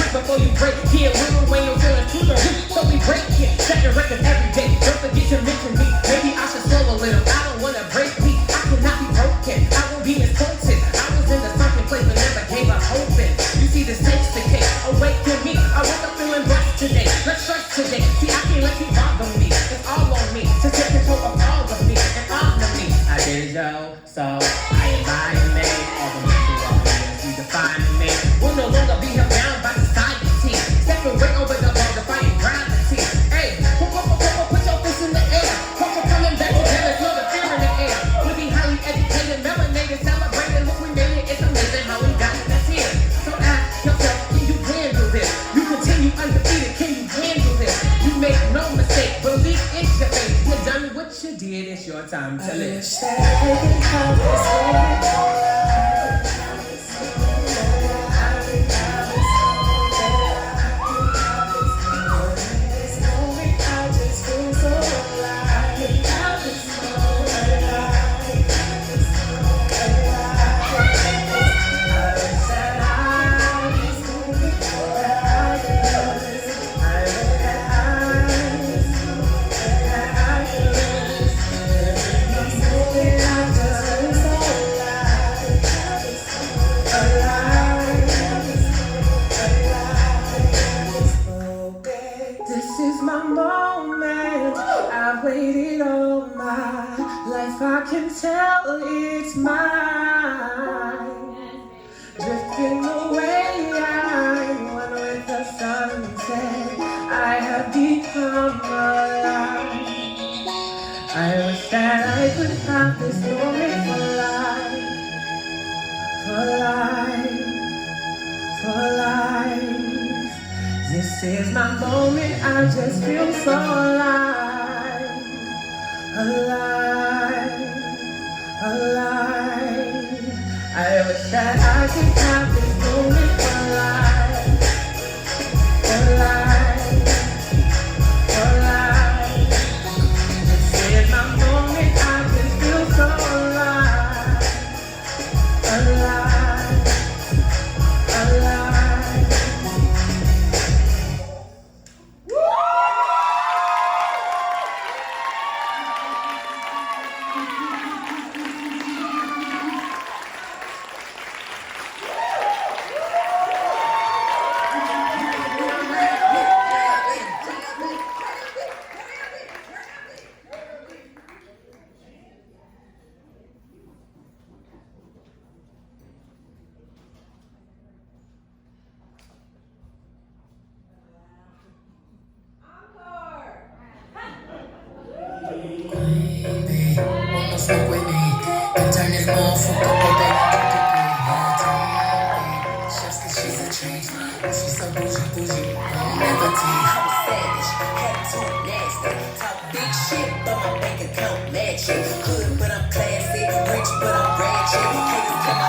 Before you break here, little Wayne, you're feeling to the root, so we break it. Set the record every day, don't forget to mention me. Maybe I should slow a little, I don't wanna break me. I cannot be broken, I won't be misquoted. I was in the sunken place but never gave up hoping. You see, this takes the cake, awaken me. I woke up feeling blessed today, let's trust today. See, I can't let you bother me, it's all on me. To take control of all of me, and honor me. I did yo, so I am buying me. All the mental of me, you define me. We'll no longer be held down by society. Stepping right over the wall, defying gravity. Hey, put your fists in the air. Culture coming back together, feel the fear in the air. We be highly educated, melanated, celebrated. Look, we made it, it's amazing how we got this here. So ask yourself, can you handle this? You continue undefeated, can you handle this? You make no mistake, believe it's your fate. You done what you did, it's your time to live. I can tell it's mine. Drifting away, I'm one with the sunset. I have become alive. I wish that I could have this moment for life. This is my moment, I just feel so alive. I wish that I could have this moment for life. This is my moment, I just feel so alive. Smoke with me, and turn this motherfucker up, baby. Just 'cause she's a treat, she's so bougie.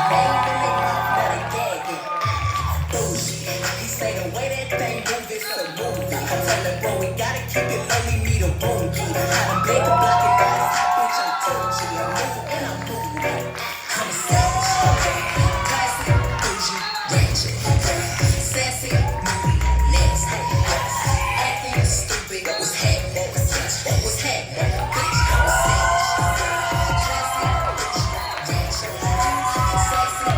He say the way that thing move is a movie. I tell him, bro, we gotta keep it low, we need a room key. How to make a block and ass, hot bitch, I'm Gucci. I'm moving and I'm moving. I'm a savage, classy, bougie, ratchet, sassy, moody, nasty, acting stupid. What's happening? What's happening? Bitch, I'm a savage, classy, bougie, ratchet, sassy,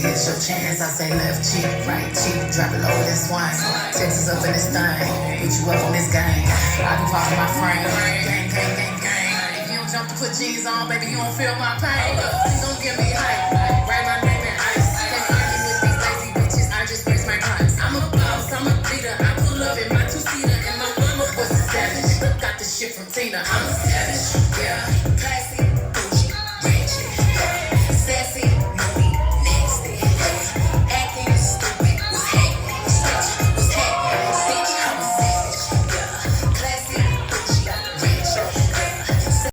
It's your chance, I say left cheek, right cheek, drop it low, this wine. Texas up in this thing, put you up on this gang. I can pop my frame, gang, gang, gang, gang. If you don't jump to put G's on, baby, you don't feel my pain. Please don't give me hype, write my name in ice. Can't argue with these lazy bitches, I just raise my price. I'm a boss, I'm a leader, I pull up in my two-seater, and my mama was a savage. Got the shit from Tina, I'm a savage, yeah.